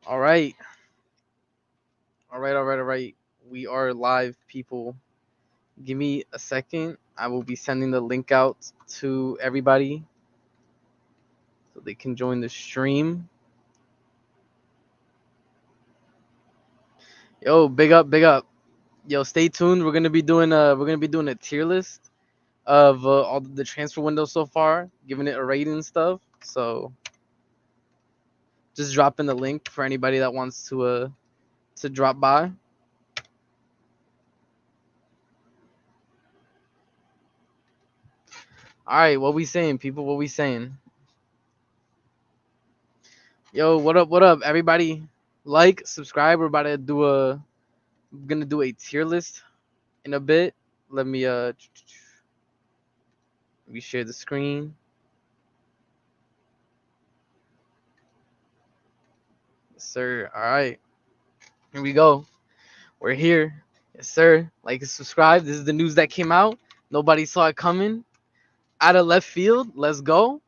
All right. All right. We are live, people. Give me a second. I will be sending the link out to everybody so they can join the stream. Yo, big up, big up. Yo, stay tuned. We're gonna be doing a tier list of all the transfer windows so far, giving it a rating and stuff. So just dropping the link for anybody that wants to drop by. All right, what we saying, people? What we saying? Yo, what up? What up, everybody? Like, subscribe. We're about to gonna do a tier list in a bit. Let me share the screen. Yes, sir. All right, here we go. We're here. Yes, sir. Like and subscribe. This is the news that came out. Nobody saw it coming. Out of left field. Let's go.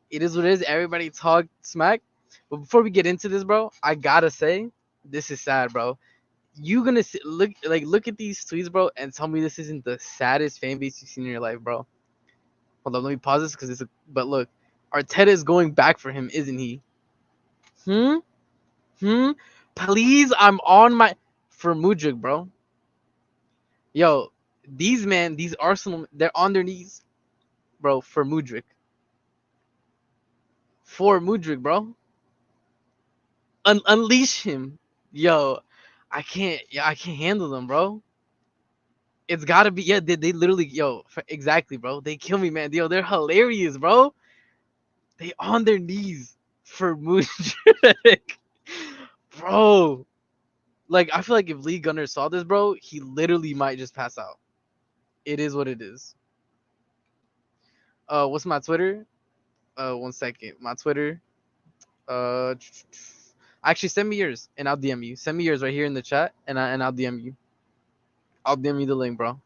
It is what it is. Everybody talk smack. But before we get into this, bro, I gotta say, this is sad, bro. You gonna look at these tweets, bro, and tell me this isn't the saddest fan base you've seen in your life, bro. Hold on, let me pause this because it's. But look, Arteta is going back for him, isn't he? Hmm. Hmm. Please, I'm on my for Mudryk, bro. Yo, these Arsenal, they're on their knees, bro, for Mudryk. For Mudryk, bro. Unleash him, yo. I can't handle them, bro. It's gotta be, yeah. They literally, yo, exactly, bro. They kill me, man. Yo, they're hilarious, bro. They on their knees for Mudryk, bro. Like, I feel like if Lee Gunner saw this, bro, he literally might just pass out. It is what it is. What's my Twitter? One second. My Twitter. Uh, actually, send me yours and I'll DM you. Send me yours right here in the chat and I'll DM you. I'll DM you the link, bro.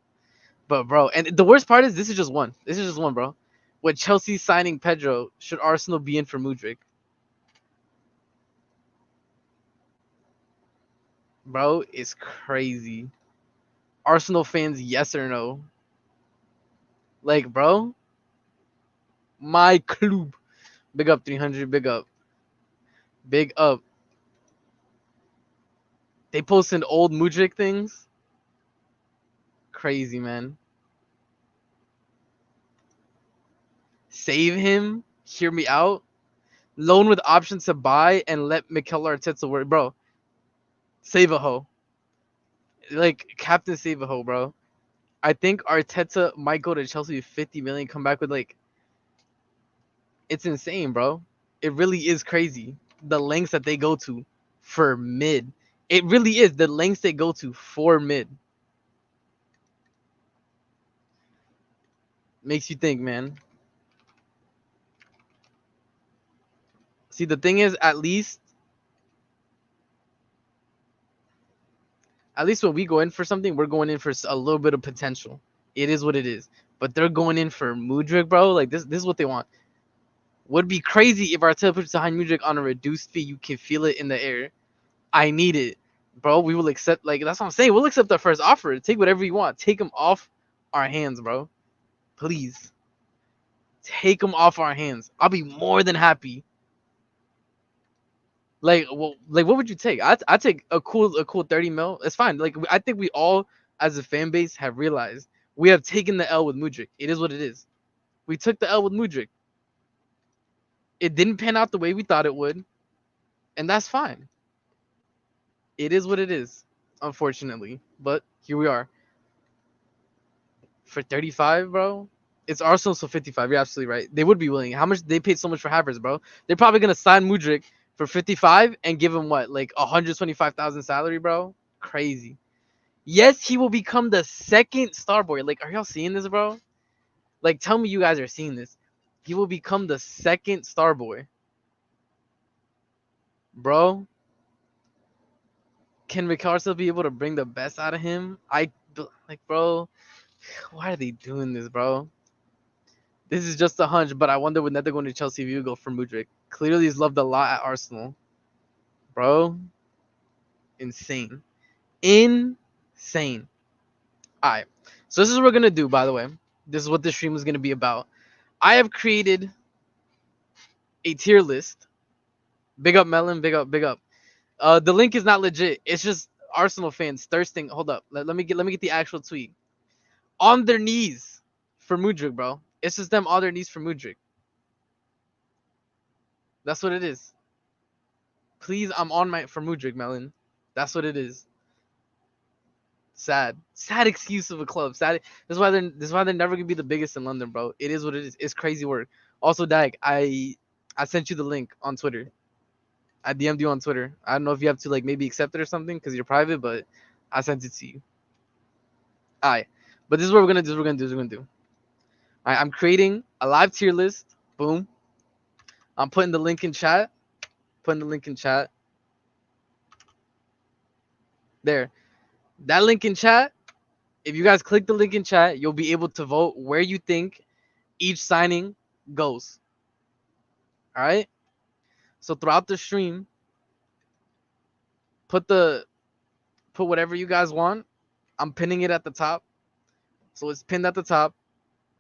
But bro, and the worst part is this is just one. This is just one, bro. With Chelsea signing Pedro, should Arsenal be in for Mudryk? Bro, it's crazy. Arsenal fans, yes or no? Like, bro, my club. Big up 300. Big up. Big up. They posted old Mudryk things. Crazy, man. Save him. Hear me out. Loan with options to buy and let Mikel Arteta work. Bro, save a hoe. Like, Captain Save a hoe, bro. I think Arteta might go to Chelsea with 50 million, come back with like, it's insane, bro. It really is crazy. The lengths that they go to for mid. It really is the lengths they go to for mid. Makes you think, man. See, the thing is, at least when we go in for something, we're going in for a little bit of potential. It is what it is. But they're going in for Mudryk, bro. Like this is what they want. Would be crazy if Arteta puts behind Mudryk on a reduced fee. You can feel it in the air. I need it, bro. We will accept. Like that's what I'm saying. We'll accept the first offer. Take whatever you want. Take him off our hands, bro. Please take him off our hands. I'll be more than happy. Like, well, like what would you take? I take a cool 30 mil. It's fine. Like I think we all as a fan base have realized we have taken the L with Mudryk. It is what it is. We took the L with Mudryk. It didn't pan out the way we thought it would, and that's fine. It is what it is, unfortunately. But here we are. For 35, bro. It's Arsenal, so 55. You're absolutely right. They would be willing. How much they paid so much for Havertz, bro? They're probably gonna sign Mudryk for 55 and give him what, like 125,000 salary, bro? Crazy. Yes, he will become the second star boy. Like, are y'all seeing this, bro? Like, tell me you guys are seeing this. He will become the second star boy, bro. Can Ricardo be able to bring the best out of him? Bro. Why are they doing this, bro? This is just a hunch, but I wonder when they're going to Chelsea if you go for Mudryk. Clearly, he's loved a lot at Arsenal. bro. Insane. Insane. Alright. So this is what we're gonna do, by the way. This is what this stream is gonna be about. I have created a tier list. Big up Melon, big up, big up. The link is not legit. It's just Arsenal fans thirsting. Hold up. Let me get the actual tweet. On their knees for Mudryk, bro. It's just them on their knees for Mudryk. That's what it is. Please, I'm on my for Mudryk, Melon. That's what it is. Sad excuse of a club. Sad. This is why they're never gonna be the biggest in London, bro. It is what it is. It's crazy work. Also, Dag, I sent you the link on Twitter. I DM'd you on Twitter. I don't know if you have to like maybe accept it or something because you're private, but I sent it to you. Alright. But this is what we're gonna do. Alright, I'm creating a live tier list. Boom. I'm putting the link in chat. There. That link in chat, if you guys click the link in chat, you'll be able to vote where you think each signing goes. Alright? So throughout the stream, put whatever you guys want. I'm pinning it at the top. So it's pinned at the top.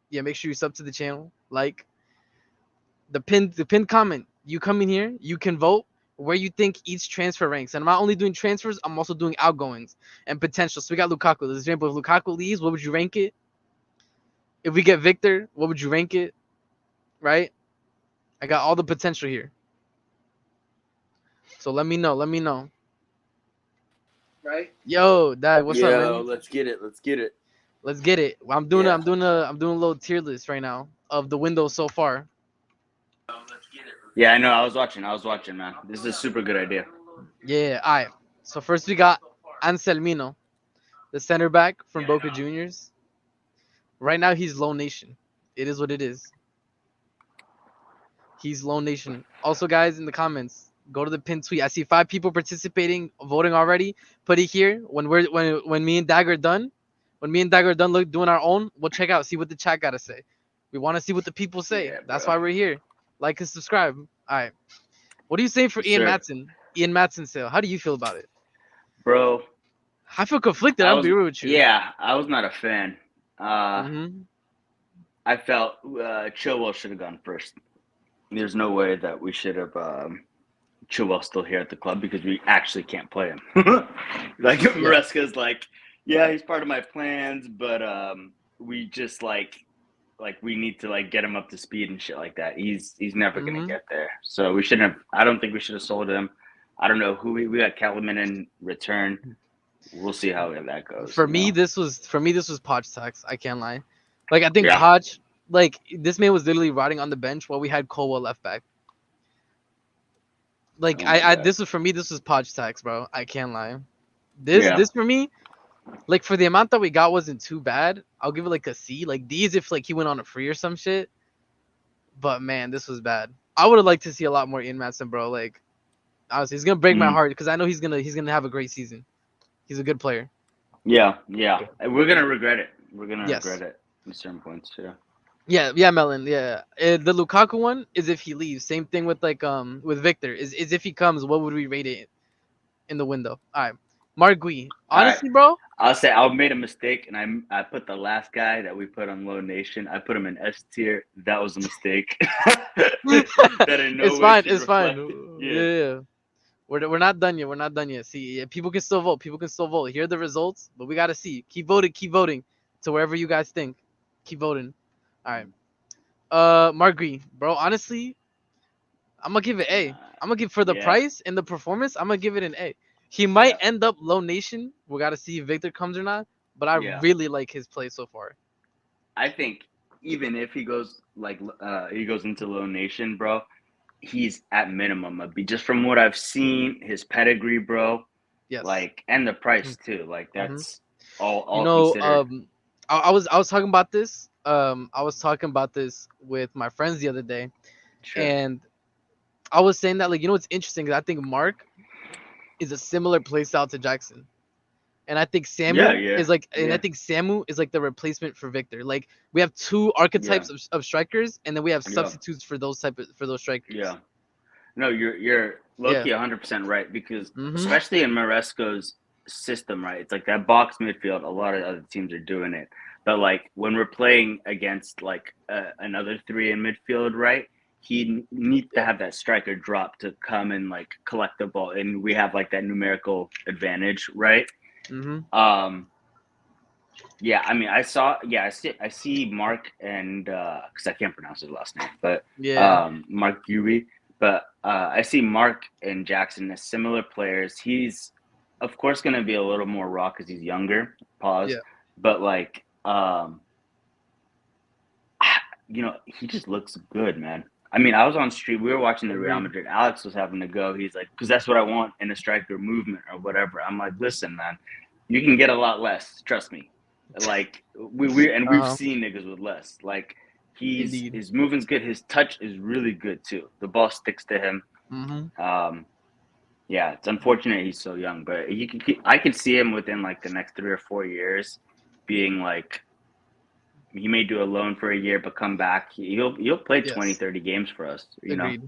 Yeah, make sure you sub to the channel. Like the pinned comment. You come in here, you can vote where you think each transfer ranks. And I'm not only doing transfers, I'm also doing outgoings and potential. So we got Lukaku. For example, if Lukaku leaves, what would you rank it? If we get Victor, what would you rank it? Right? I got all the potential here. So let me know. Right? Yo, Dad, what's up, man? Yo, let's get it. Let's get it. I'm doing a little tier list right now of the windows so far. Yeah, I know. I was watching, man. This is a super good idea. Yeah, all right. So first we got Anselmino, the center back from Boca Juniors. Right now he's Lone Nation. It is what it is. He's Lone Nation. Also, guys, in the comments, go to the pinned tweet. I see 5 people participating, voting already. Put it here. When me and Dagger are done, doing our own, we'll check out, see what the chat gotta say. We want to see what the people say. Yeah, that's why we're here. Like and subscribe. All right. What are you saying for Ian Maatsen? Ian Maatsen sale. How do you feel about it, bro? I feel conflicted. I'll be real with you. Yeah, I was not a fan. I felt Chilwell should have gone first. There's no way that we should have Chilwell still here at the club because we actually can't play him. Like Maresca's like, yeah, he's part of my plans, but we just like we need to like get him up to speed and shit like that. He's never gonna get there. So we shouldn't have. I don't think we should have sold him. I don't know who we got Kellerman in return. We'll see how that goes. For me, this was Poch tax. I can't lie. Like I think Poch, like this man was literally rotting on the bench while we had Colwell left back. Like this was Poch tax, bro. I can't lie. This for me, like for the amount that we got wasn't too bad. I'll give it like a C. Like D is if like he went on a free or some shit. But man, this was bad. I would have liked to see a lot more Ian Maatsen, bro. Like honestly, he's gonna break my heart because I know he's gonna have a great season. He's a good player. Yeah. We're gonna regret it. Regret it at certain points too. Yeah, Melon. Yeah, the Lukaku one is if he leaves. Same thing with like with Victor. Is if he comes, what would we rate it in the window? All right, Mark Gui. Honestly, bro, I'll say I made a mistake and I put the last guy that we put on Low Nation. I put him in S tier. That was a mistake. It's fine. Yeah. We're not done yet. See, people can still vote. Here are the results, but we gotta see. Keep voting to wherever you guys think. Keep voting. All right. Mark Green, bro. Honestly, I'm gonna give it A. I'm gonna give for the price and the performance. I'm gonna give it an A. He might end up Low Nation. We gotta see if Victor comes or not. But I really like his play so far. I think even if he goes into Low Nation, bro, he's at minimum. Just from what I've seen, his pedigree, bro. Yes. Like and the price too. Like that's all. You know, I was talking about this. I was talking about this with my friends the other day, and I was saying that like what's interesting is I think Mark is a similar play style to Jackson, and I think Samu is like, and I think Samu is like the replacement for Victor. Like we have 2 archetypes of strikers, and then we have substitutes for those strikers. No, you're Yeah. low-key 100% right because Mm-hmm. especially in Maresco's system, right? It's like that box midfield. A lot of other teams are doing it, but like when we're playing against like another three in midfield, right? He needs to Yeah. have that striker drop to come and like collect the ball, and we have like that numerical advantage, right? Mm-hmm. Um, yeah, I mean, I see Mark and because I can't pronounce his last name, but Yeah. Mark Yui. But I see Mark and Jackson as similar players. He's of course going to be a little more raw because he's younger. Pause. Yeah. But like, he just looks good, man. I mean, I was on street. We were watching the Real Agreed. Madrid. Alex was having to go. He's like, because that's what I want in a striker movement or whatever. I'm like, listen, man, you can get a lot less. Trust me. Like we've Uh-huh. seen niggas with less. Like Indeed. his movement's good. His touch is really good too. The ball sticks to him. Mm-hmm. Um, yeah, it's unfortunate he's so young, but I could see him within like the next 3 or 4 years being like he may do a loan for a year but come back. He'll play 20, Yes. 30 games for us, Agreed.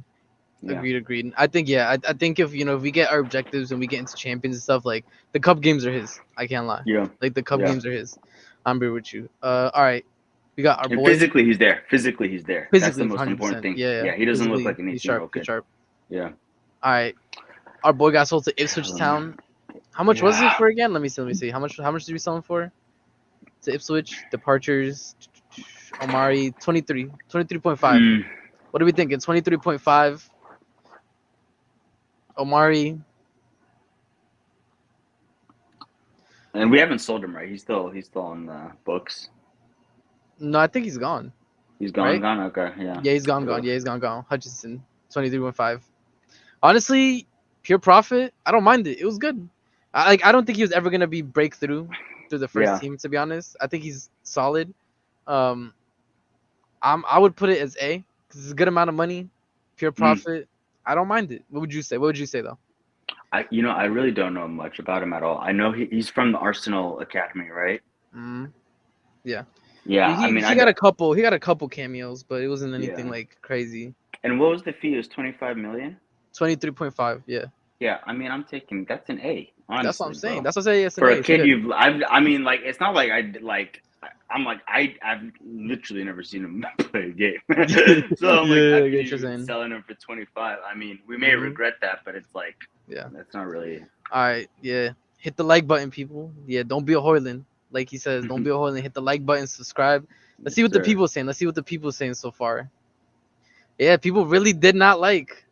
Yeah. Agreed. I think I think if if we get our objectives and we get into champions and stuff, like the cup games are his. I can't lie. Yeah. Like the cup Yeah. games are his. I'm here with you. All right. We got our And boy. physically he's there. Physically he's there. That's the Physically, most important 100%. thing. Yeah, yeah. Yeah, he doesn't look Physically, like an he's 18-year-old sharp. He's kid. sharp. Yeah. All right. Our boy got sold to Ipswich Town. How much was it Yeah. for again? Let me see. How much did we sell him for? To Ipswich. Departures. Omari 23.5. Mm. What are we thinking? 23.5. Omari. And we haven't sold him, right? He's still on the books. No, I think he's gone. He's gone, Right? gone. Okay, yeah. Yeah, he's gone. Yeah, he's gone. Hutchinson, 23.5. Honestly, pure profit. I don't mind it. It was good. I don't think he was ever gonna be breakthrough through the first Yeah. team. To be honest, I think he's solid. Um, I would put it as A because it's a good amount of money, pure Mm. profit. I don't mind it. What would you say? What would you say though? I really don't know much about him at all. I know he's from the Arsenal Academy, right? Mm, yeah, Yeah. I mean, he got a couple. He got a couple cameos, but it wasn't anything yeah. like crazy. And what was the fee? It was 25 million. 23.5. Yeah, Yeah. I mean, I'm taking that's an A, that's what I'm honestly, saying. bro. That's what I say. Yes, an For A. a It's kid good. I mean, like it's not like I'm like I've literally never seen him play a game. So I'm like Yeah, I I feel get what you're you saying. selling him for 25. I mean, we may Hmm. regret that, but it's like Yeah. that's not really. All right. Yeah. Hit the like button, people. Yeah. Don't be a Hoyland. Like he says, don't be a Hoyland. Hit the like button, subscribe. Let's Yes, see what the sir. people are saying. Let's see what the people are saying so far. Yeah, people really did not like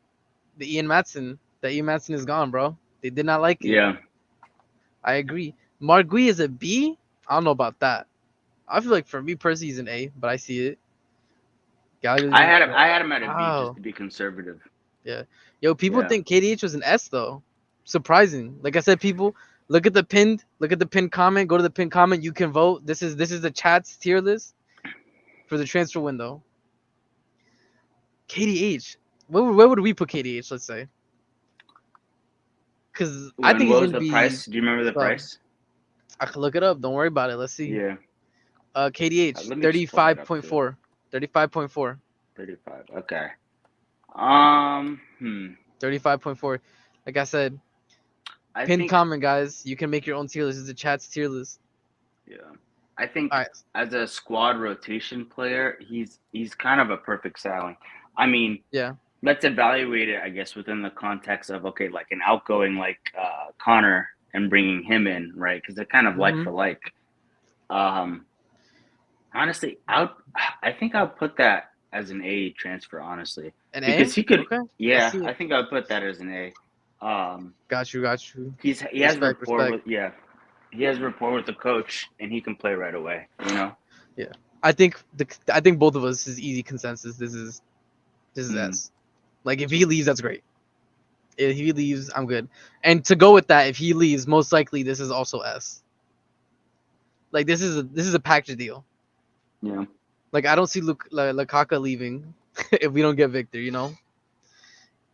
the Ian Matson. That Ian Matson is gone, bro. They did not like it. Yeah. I agree. Margui is a B. I don't know about that. I feel like for me personally, he's an A, but I see it. Gallagher's an A. I had him at a B just Wow. to be conservative. Yeah. Yo, people Yeah. think KDH was an S though. Surprising. Like I said, people look at the pinned comment, go to the pinned comment, you can vote. This is the chat's tier list for the transfer window. KDH. Where would we put KDH, let's say? Cause I When think he's what was gonna the be price? Do you remember the sub. price? I can look it up. Don't worry about it. Let's see. Yeah. KDH Let me just pull that up too. 35.4. 35.4. 35. Okay. 35.4. Like I said, I pinned think comment, guys. You can make your own tier list. This is the chat's tier list. yeah. I think All right. as a squad rotation player, he's kind of a perfect signing. I mean, Yeah. let's evaluate it, I guess, within the context of okay, like an outgoing like Connor and bringing him in, right? Because they're kind of like Mm-hmm. for like. Um, honestly, I think I'll put that as an A transfer, honestly, An A? because he could. Okay. I Yeah, see I it. think I'll put that as an A. Got you. Got you. He has Respect. rapport Respect. with he has rapport with the coach and he can play right away. Yeah. I think both of us is easy consensus. This is Mm, S. Like if he leaves, that's great. If he leaves, I'm good. And to go with that, if he leaves, most likely this is also S. Like this is a package deal. yeah. Like I don't see Lukaku leaving if we don't get Victor.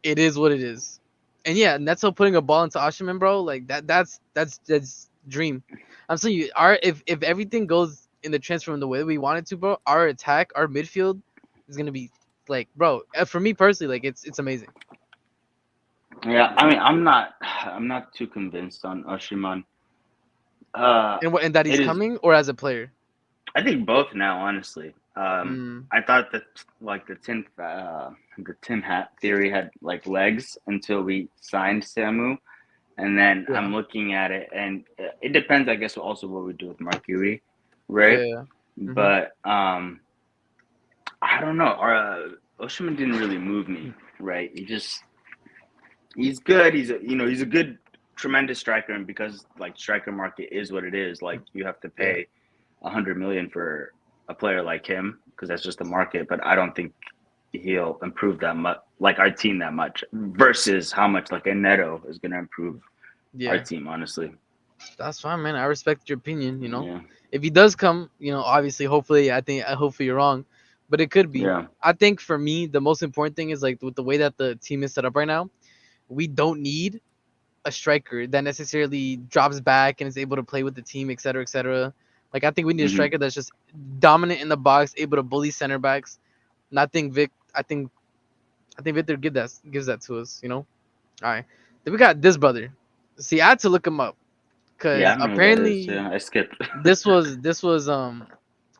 It is what it is. And yeah, Neto putting a ball into Oshiman, bro, like that's dream. I'm saying you our if everything goes in the transfer in the way that we want it to, bro, our attack, our midfield is gonna be like, bro, for me personally, like it's amazing. Yeah, I mean, I'm not too convinced on Oshiman. And that he's It is. coming or as a player? I think both now, honestly. Mm, I thought that like the tin hat theory had like legs until we signed Samu, and then yeah, I'm looking at it, and it depends, I guess, also what we do with Mercury, yeah, right? yeah. Mm-hmm. But I don't know. Oshiman didn't really move me, right? He's good. He's a good, tremendous striker, and because like striker market is what it is, like you have to Yeah, pay 100 million for a player like him because that's just the market. But I don't think he'll improve that much, like our team that much, versus how much like a Neto is going to improve our yeah. team. Honestly, That's fine, man. I respect your opinion. yeah, If he does come, obviously, hopefully, hopefully you're wrong, but it could be. yeah, I think for me, the most important thing is like with the way that the team is set up right now, we don't need a striker that necessarily drops back and is able to play with the team, et cetera, et cetera. Like I think we need a hmm striker that's just dominant in the box, able to bully center backs. And I think I think Victor gives that to us. All right. Then we got this brother. See, I had to look him up yeah. because I don't know who that is. apparently Yeah, I skipped. this was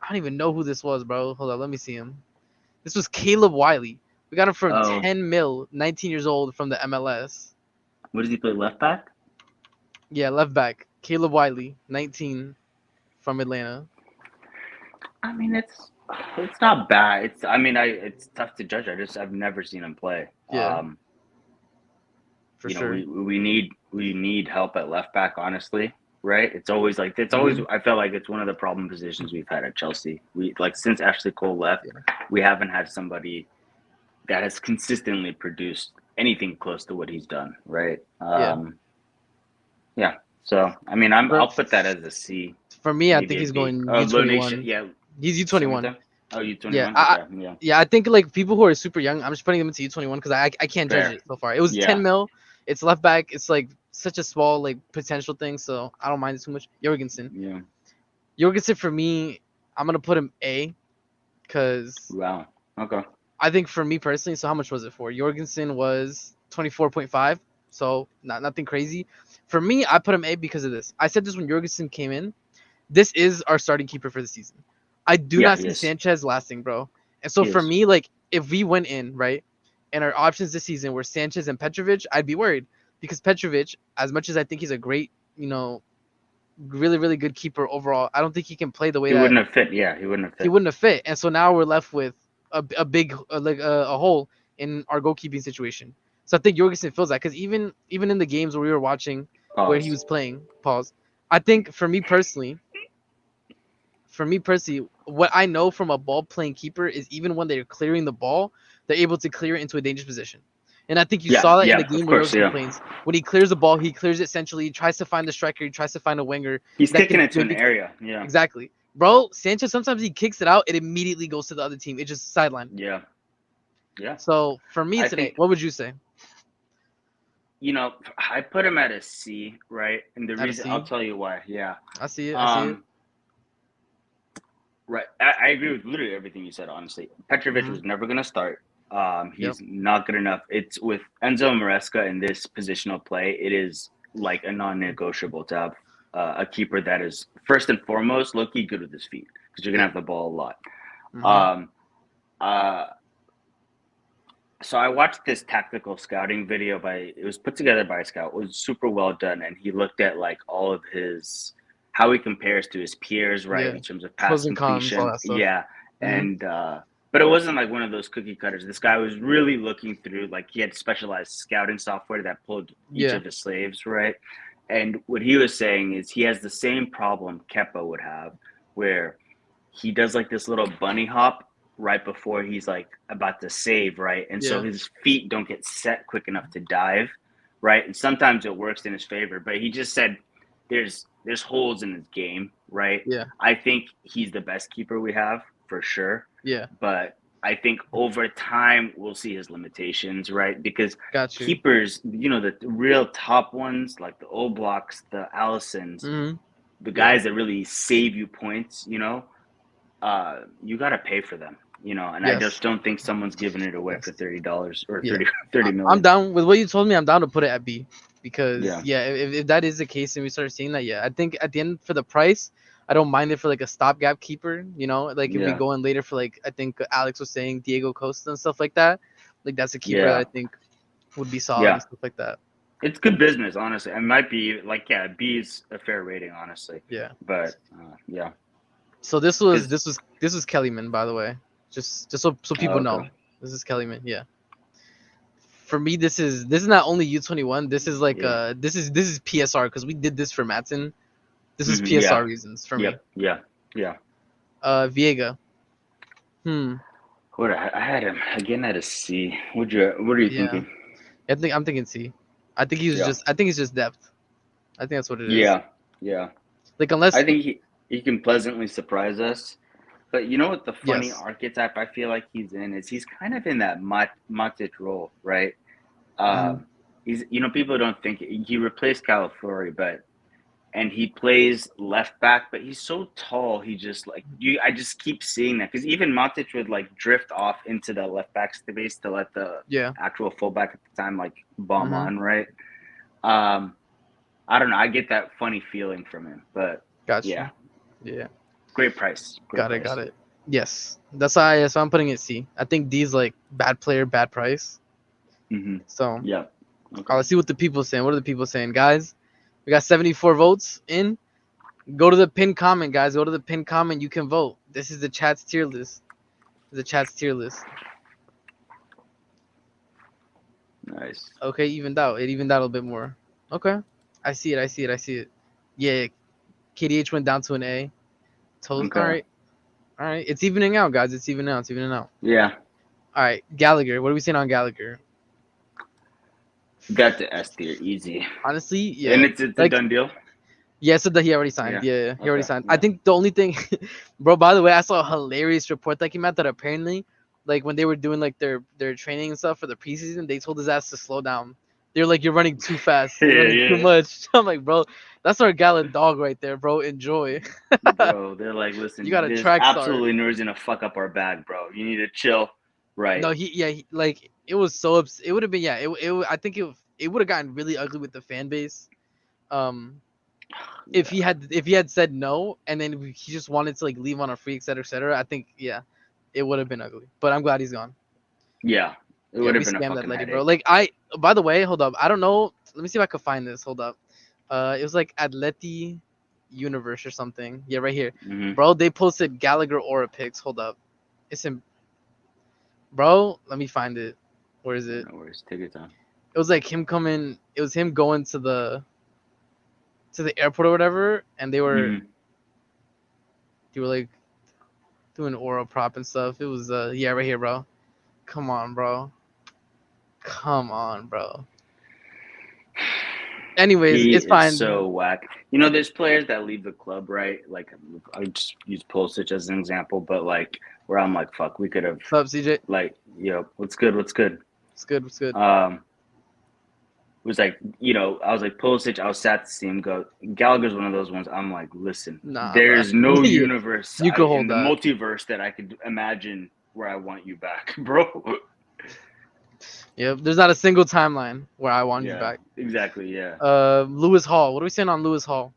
I don't even know who this was, bro. Hold on, let me see him. This was Caleb Wiley. We got him for Oh, 10 mil, 19 years old from the MLS. what does he play? Left back? Yeah, left back. Caleb Wiley, 19 from Atlanta. I mean, it's not bad. It's tough to judge. I've never seen him play. Yeah, for sure. We need help at left back, honestly, right? It's always Hmm. I felt like it's one of the problem positions we've had at Chelsea. We like since Ashley Cole left, Yeah, we haven't had somebody that has consistently produced anything close to what he's done, right? yeah. Yeah. So I mean, For, I'll put that as a C, for me, I maybe think a he's B. going Oh, Low Nation, U21. yeah. He's Say one more U21. time. Oh, U twenty Yeah, one. Okay, yeah, yeah, I think like people who are super young, I'm just putting them into U21 because I can't judge fair. it so far. It was Yeah, 10 mil. It's left back. It's like such a small like potential thing, so I don't mind it too much. Jorgensen. yeah. Jorgensen for me, I'm gonna put him A because Wow. Okay. I think for me personally, so how much was it for? Jorgensen was 24.5, so nothing crazy. For me, I put him A because of this. I said this when Jorgensen came in. This is our starting keeper for the season. I do Yeah, not he see is. Sanchez lasting, bro. And so He for is. me, like if we went in, right, and our options this season were Sanchez and Petrovic, I'd be worried because Petrovic, as much as I think he's a great, really, really good keeper overall, I don't think he can play the way He that wouldn't have fit. Yeah, he wouldn't have he fit. wouldn't have fit. And so now we're left with a big like a hole in our goalkeeping situation. So I think Jorgensen feels that because even in the games where we were watching where he Pause. was playing, pause. I think for me personally, what I know from a ball playing keeper is even when they're clearing the ball, they're able to clear it into a dangerous position. And I think you Yeah, saw that in the yeah, of game where course, Jorgensen yeah. plays. When he clears the ball, he clears it centrally. He tries to find the striker. He tries to find a winger He's that kicking can it to an maybe area. Yeah, exactly. Bro, Sanchez sometimes he kicks it out, it immediately goes to the other team. It just sideline. yeah, yeah. So for me I today, think what would you say? I put him at a C, right? And the Out of reason I'll C? tell you why. Yeah. I see it. I see it. Um. Right. I agree with literally everything you said. Honestly, Petrovic Mm-hmm. was never going to start. Yep. He's not good enough. It's with Enzo Maresca in this positional play. It is like a non-negotiable to have a keeper that is first and foremost low-key good with his feet because you're gonna Yep. have the ball a lot. Mm-hmm. Um, uh, so I watched this tactical scouting video it was put together by a scout. It was super well done, and he looked at like all of his how he compares to his peers, right, Yeah. in terms of pass Pros and cons, all completion. that stuff. Yeah, Mm-hmm. and but it wasn't like one of those cookie cutters. This guy was really looking through like he had specialized scouting software that pulled each Yeah. of his slaves, right? And what he was saying is he has the same problem Kepa would have, where he does like this little bunny hop right before he's like about to save, right? And so Yeah. his feet don't get set quick enough to dive, right? And sometimes it works in his favor, but he just said there's holes in his game, right? Yeah. I think he's the best keeper we have for sure, Yeah. but I think over time we'll see his limitations, right? Because Got you. keepers, the real top ones like the Oblaks, the Allisons, Mm-hmm. the Yeah. guys that really save you points, you got to pay for them. you know, and I Yes. just don't think someone's giving it away Yes. for $30 or Yeah. 30 I'm million. down with what you told me. I'm down to put it at B because Yeah. if that is the case and we start seeing that, I think at the end for the price, I don't mind it for like a stopgap keeper. You know, like if we Yeah. go in later for like I think Alex was saying Diego Costa and stuff like that, like that's a keeper that Yeah. I think would be solid and Yeah. stuff like that. It's good business, honestly. It might be like, yeah, B is a fair rating, honestly. Yeah. But yeah, So this was because Kellyman, by the way, just so people okay, know. This is Kellyman. Yeah. For me, this is not only U21. This is like yeah, this is PSR because we did this for Matson. This is yeah, PSR reasons for me. yep, yeah, yeah. Viega. Hmm. What I had him again at a C. What are you Yeah. thinking? I'm thinking C. Yeah, I think he's just depth. I think that's what it is. yeah, yeah. Like I unless think he can pleasantly surprise us. But you know what the funny yes. archetype I feel like he's in is he's kind of in that Matic role, right? Mm-hmm. He's people don't think he replaced Calafori, but and he plays left back, but he's so tall. He just like you. I just keep seeing that because even Matic would like drift off into the left back space to let the Yeah. actual fullback at the time like bomb Mm-hmm. on, right? Um, I don't know. I get that funny feeling from him, but Got yeah, you. Yeah. great price, great Got it. price. Got it. Yes. That's why I'm putting it C. I think D's like bad player, bad price. Mm-hmm. So Yeah. Okay. let's see what the people saying. What are the people saying, guys? We got 74 votes in. Go to the pin comment, guys. Go to the pin comment. You can vote. This is the chat's tier list. The chat's tier list. Nice. Okay, evened out. It evened out a bit more. Okay. I see it. I see it. I see it. Yeah. KDH went down to an A. All Okay. right. All right. It's evening out, guys. It's evening out. It's evening out. Yeah. All right. Gallagher. What are we saying on Gallagher? Got the S tier, easy, Honestly, and yeah. it's a Like, done deal. yeah, so that he already signed. Yeah. Yeah, he already Okay. signed. I Yeah. think the only thing, bro. By the way, I saw a hilarious report that came out that apparently, like when they were doing like their training and stuff for the preseason, they told his ass to slow down. They're like, "You're running too fast. Yeah. You're running too Yeah. much." I'm like, bro, that's our Gallant dog right there, bro. Enjoy. Bro, they're like, You listen, got a there's track star. absolutely no reason to fuck up our bag, bro. You need to chill. Right. No, like it was so it would have been I think it would have gotten really ugly with the fan base. Um, Yeah. if he had said no and then he just wanted to like leave on a free, etc., etc., I think it would have been ugly. But I'm glad he's gone. Yeah. It Yeah, would we have been a scammed that fucking lady, bro. headache. Like by the way, hold up. I don't know. Let me see if I can find this. Hold up. It was like Atleti Universe or something. Yeah, right here, Mm-hmm. bro. They posted Gallagher aura pics. Hold up. It's in, bro. Let me find it. Where is it? No worries. Take your time. It was like him coming. It was him going to the airport or whatever, and Mm-hmm. they were like doing oral prop and stuff. It was yeah, right here, bro. Come on, bro. Come on, bro. Anyways, He it's is fine. so whack. You know, there's players that leave the club, right? Like, I just use Pulisic as an example, but like, where I'm like, fuck, we could have, What's up, CJ? like, what's good, what's good. What's good? What's good? Was like, I was like, Pulisic, I was sad to see him go. Gallagher's one of those ones. I'm like, listen, Nah, bro. there's no Yeah, universe you could in hold the that. multiverse that I could imagine where I want you back, bro. Yeah, there's not a single timeline where I want you Yeah, back. exactly. Yeah. Lewis Hall. What are we saying on Lewis Hall?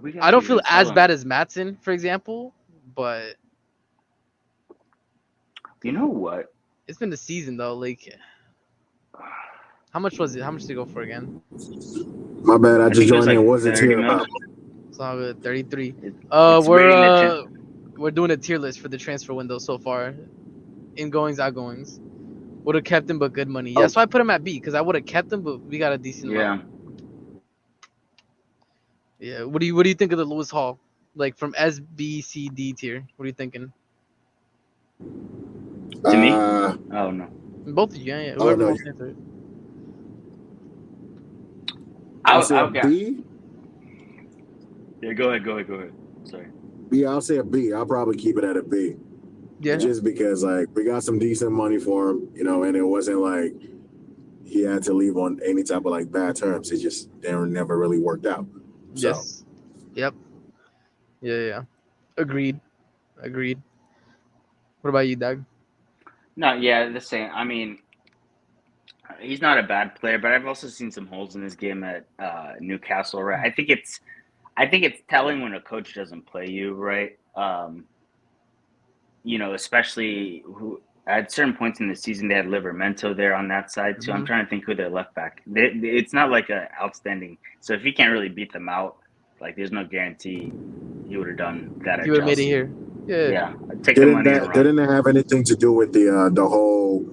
We I have don't to feel even sell as him. bad as Matson, for example, but You know what? it's been the season though. Like, how much was it? How much did it go for again? My bad, I I just think it was joined in. like Wasn't 30 here mil. about It's all good. 33. It's rating the We're doing a tier list for the transfer window so far. Ingoings, outgoings. Would have kept him, but good money. Yeah, oh, that's why I put him at B because I would have kept him, but we got a decent amount. Yeah. Yeah. What do you think of the Lewis Hall? Like from S, B, C, D tier. What are you thinking? To me? uh Oh no. Both of you, yeah. oh Whoever no, wants to answer it. I'll say a Okay. B. Yeah, go ahead. Sorry. Yeah, I'll say a B. I'll probably keep it at a B. Yeah. Just because like we got some decent money for him, and it wasn't like he had to leave on any type of like bad terms. It just never really worked out. So Yes. Yep. Yeah. Agreed. Agreed. What about you, Doug? No, yeah, the same. I mean, he's not a bad player, but I've also seen some holes in his game at Newcastle. Right, I think it's telling when a coach doesn't play you right. Especially who at certain points in the season they had Livermento there on that side too. I'm Mm-hmm. trying to think who their left back. It's not like a outstanding. So if he can't really beat them out, like there's no guarantee he would have done that He at would have made it Chelsea. here. Yeah. Yeah, take the money and run. Didn't it have anything to do with the whole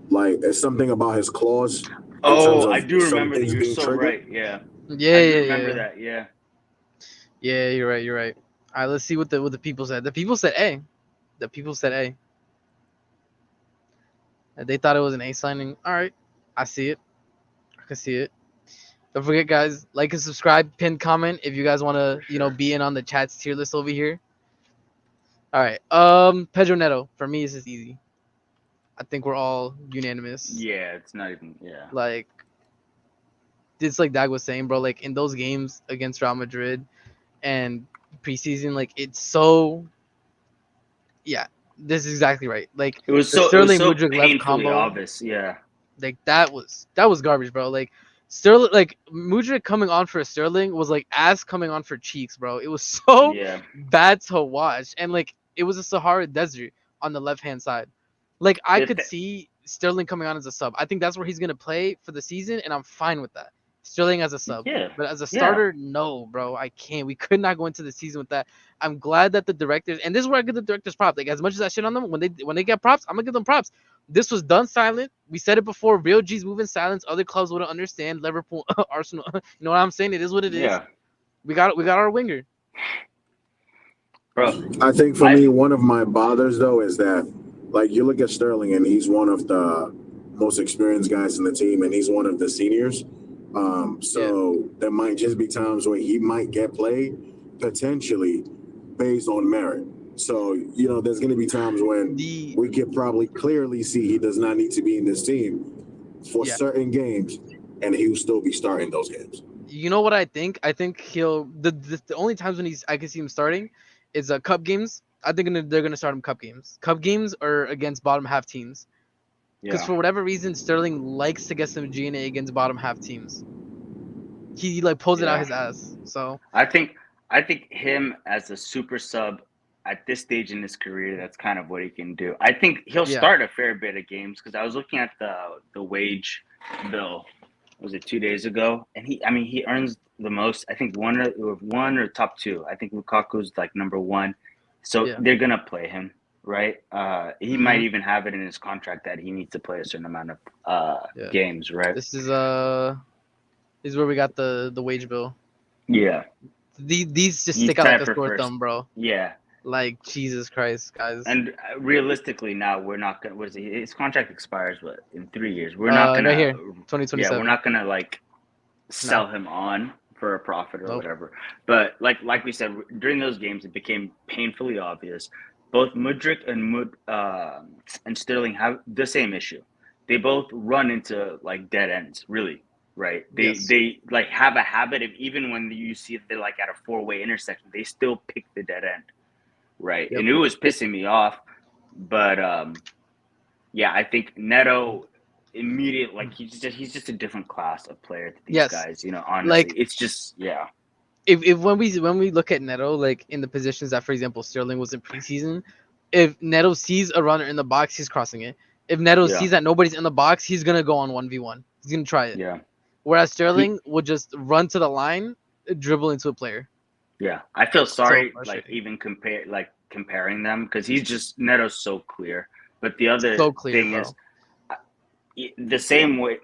like it's something about his clause in terms Oh, I of do some remember that. things You're being so triggered? right. Yeah, Yeah, I do yeah, remember yeah. that. Yeah. Yeah, you're right. You're right. All right, let's see what the people said. The people said A. The people said A. They thought it was an A signing. All right, I see it. I can see it. Don't forget, guys, like and subscribe, pin comment if you guys want to, For sure. be in on the chat's tier list over here. All right. Pedro Neto. For me, it's just easy. I think we're all unanimous. Yeah, it's not even. Yeah. Like, it's like Dag was saying, bro. Like in those games against Real Madrid and preseason, like it's so. Yeah, this is exactly right. Like It was the so Sterling Mudryk left painfully combo. obvious. Yeah. Like that was garbage, bro. Like Sterling, like Mudryk coming on for Sterling was like ass coming on for cheeks, bro. It was so Yeah. bad to watch, and like it was a Sahara Desert on the left hand side. Like I The could th- see Sterling coming on as a sub. I think that's where he's gonna play for the season, and I'm fine with that. Sterling as a sub, Yeah. but as a Yeah. starter, no, bro. I can't. We could not go into the season with that. I'm glad that the directors, and this is where I give the directors props. Like as much as I shit on them, when they get props, I'm gonna give them props. This was done silent. We said it before. Real G's move in silence. Other clubs wouldn't understand. Liverpool, Arsenal. You know what I'm saying? It is what it is. Yeah. We got our winger. Bro. I think for me, one of my bothers though is that, like, you look at Sterling and he's one of the most experienced guys in the team, and he's one of the seniors. So there might just be times where he might get played potentially based on merit. So there's going to be times when we could probably clearly see he does not need to be in this team for certain games, and he will still be starting those games. You know what I think? I think he'll the only times when I can see him starting is cup games. I think they're gonna start him cup games. Cup games are against bottom half teams. Because for whatever reason, Sterling likes to get some GNA against bottom half teams. He like pulls it out his ass. So I think him as a super sub at this stage in his career, that's kind of what he can do. I think he'll start a fair bit of games because I was looking at the wage bill. Was it 2 days ago? And he earns the most. I think one or top two. I think Lukaku's like number one. So they're gonna play him, right? He might even have it in his contract that he needs to play a certain amount of games, right? This is where we got the wage bill. Yeah. These just stick out like a sore thumb, bro. Yeah. Like Jesus Christ, guys. And realistically, now we're not gonna. His contract expires in 3 years. We're not gonna. Right here, 2027. Yeah, we're not gonna sell him on for a profit or whatever. But like we said, during those games, it became painfully obvious. Both Mudryk and Sterling have the same issue. They both run into dead ends, really. Right. They have a habit of, even when you see they're at a 4-way intersection, they still pick the dead end. Right. Yep. And it was pissing me off. But I think Neto immediately he's just a different class of player to these guys. Honestly, it's just If when we look at Neto in the positions that, for example, Sterling was in preseason, if Neto sees a runner in the box, he's crossing it. If Neto sees that nobody's in the box, he's gonna go on 1v1. He's gonna try it. Yeah. Whereas Sterling would just run to the line, dribble into a player. Yeah, I feel sorry, even comparing them, because Neto's so clear. But the other thing is, the same way,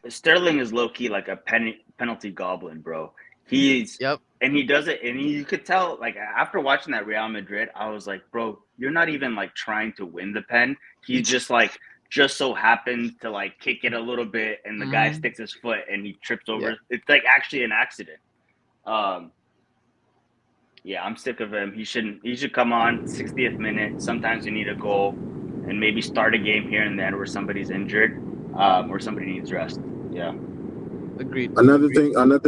Sterling is low key like a penalty goblin, bro. And he does it, and you could tell, after watching that Real Madrid, I was like, bro, you're not even trying to win the pen. He's just so happens to kick it a little bit, and the guy sticks his foot and he trips over. Yeah. It's actually an accident. I'm sick of him. He should come on 60th minute. Sometimes you need a goal, and maybe start a game here and then where somebody's injured, or somebody needs rest. Yeah. Agreed. Another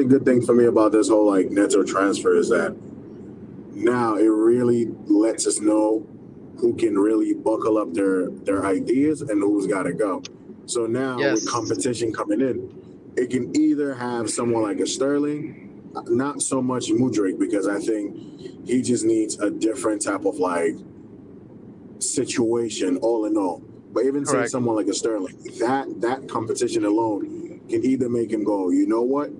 good thing for me about this whole Neto transfer is that now it really lets us know who can really buckle up their ideas and who's got to go. So now with Yes. competition coming in, it can either have someone like a Sterling, not so much Mudryk, because I think he just needs a different type of like situation all in all. But even say Correct. someone like a Sterling, that competition alone can either make him go, you know what,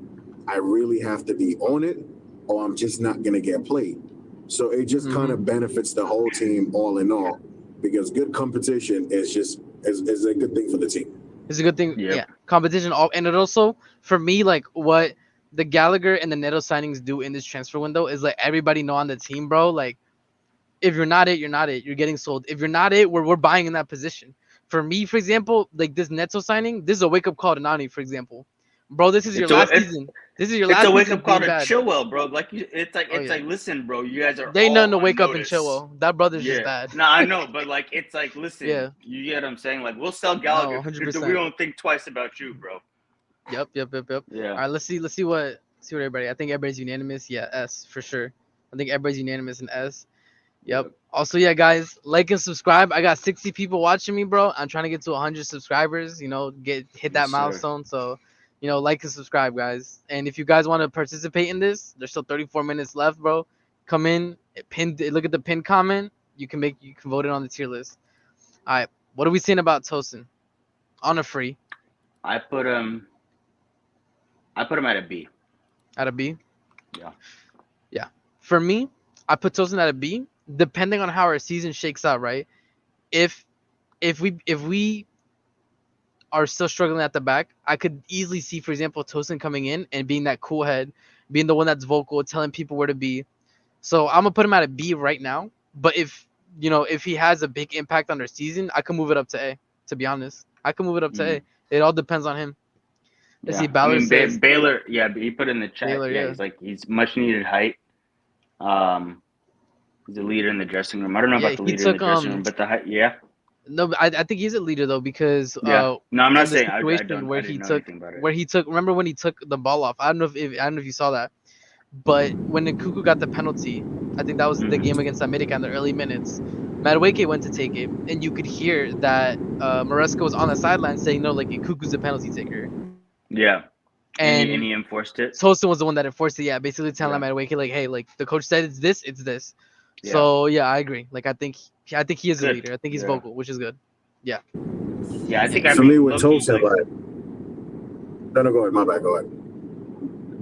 I really have to be on it, or I'm just not gonna get played. So it just kind of benefits the whole team all in all, because good competition is a good thing for the team. It's a good thing. Yep. Yeah, competition. And it also, for me, like what the Gallagher and the Neto signings do in this transfer window is like everybody know on the team, bro. Like if you're not it, you're not it. You're getting sold. If you're not it, we're buying in that position. For me, for example, like this Neto signing, this is a wake up call to Nani, for example. Bro, this is your last season. This is your It's last a wake season up call being to bad. Chilwell, bro. Like it's like Oh, it's yeah. like listen, bro. You guys are They all nothing to on wake up in notice. Chilwell. That brother's just Yeah. bad. No, I know, but like it's like listen. Yeah. You get what I'm saying? Like we'll sell No, Gallagher. 100%. We don't think twice about you, bro. Yep. All Yeah. right, let's see what everybody. I think everybody's unanimous. Yeah, S for sure. I think everybody's unanimous in S. Yep. Also, yeah, guys, like and subscribe. I got 60 people watching me, bro. I'm trying to get to 100 subscribers. You know, hit that Yes, sir. milestone. So, you know, like and subscribe, guys. And if you guys want to participate in this, there's still 34 minutes left, bro. Come in, look at the pinned comment. You can vote it on the tier list. All right, what are we saying about Tosin? On a free. I put him at a B. At a B. Yeah. Yeah. For me, I put Tosin at a B, depending on how our season shakes out, right? If we are still struggling at the back, I could easily see, for example, Tosin coming in and being that cool head, being the one that's vocal, telling people where to be. So I'm gonna put him at a B right now. But if he has a big impact on our season, I can move it up to A. To be honest, I can move it up to A. It all depends on him. Let's see. Ballard says Baylor. Yeah, he put in the chat. Baylor, yeah. He's much needed height. He's a leader in the dressing room. I don't know about the leader in the dressing room, but the height. Yeah. No, I think he's a leader though, because No, I'm not saying I situation where he took remember when he took the ball off. I don't know if you saw that, but when Nkuku got the penalty, I think that was the game against America in the early minutes. Madueke went to take it, and you could hear that Maresca was on the sideline saying, "No, like Nkuku's the penalty taker." Yeah. And he enforced it. Tosin was the one that enforced it. Yeah, basically telling Madueke like, "Hey, like the coach said it's this, it's this." Yeah. So yeah, I agree. Like I think he is a leader. I think he's vocal, which is good. Yeah. Yeah, I think for me with Tosin, like, no, go ahead. My bad. Go ahead.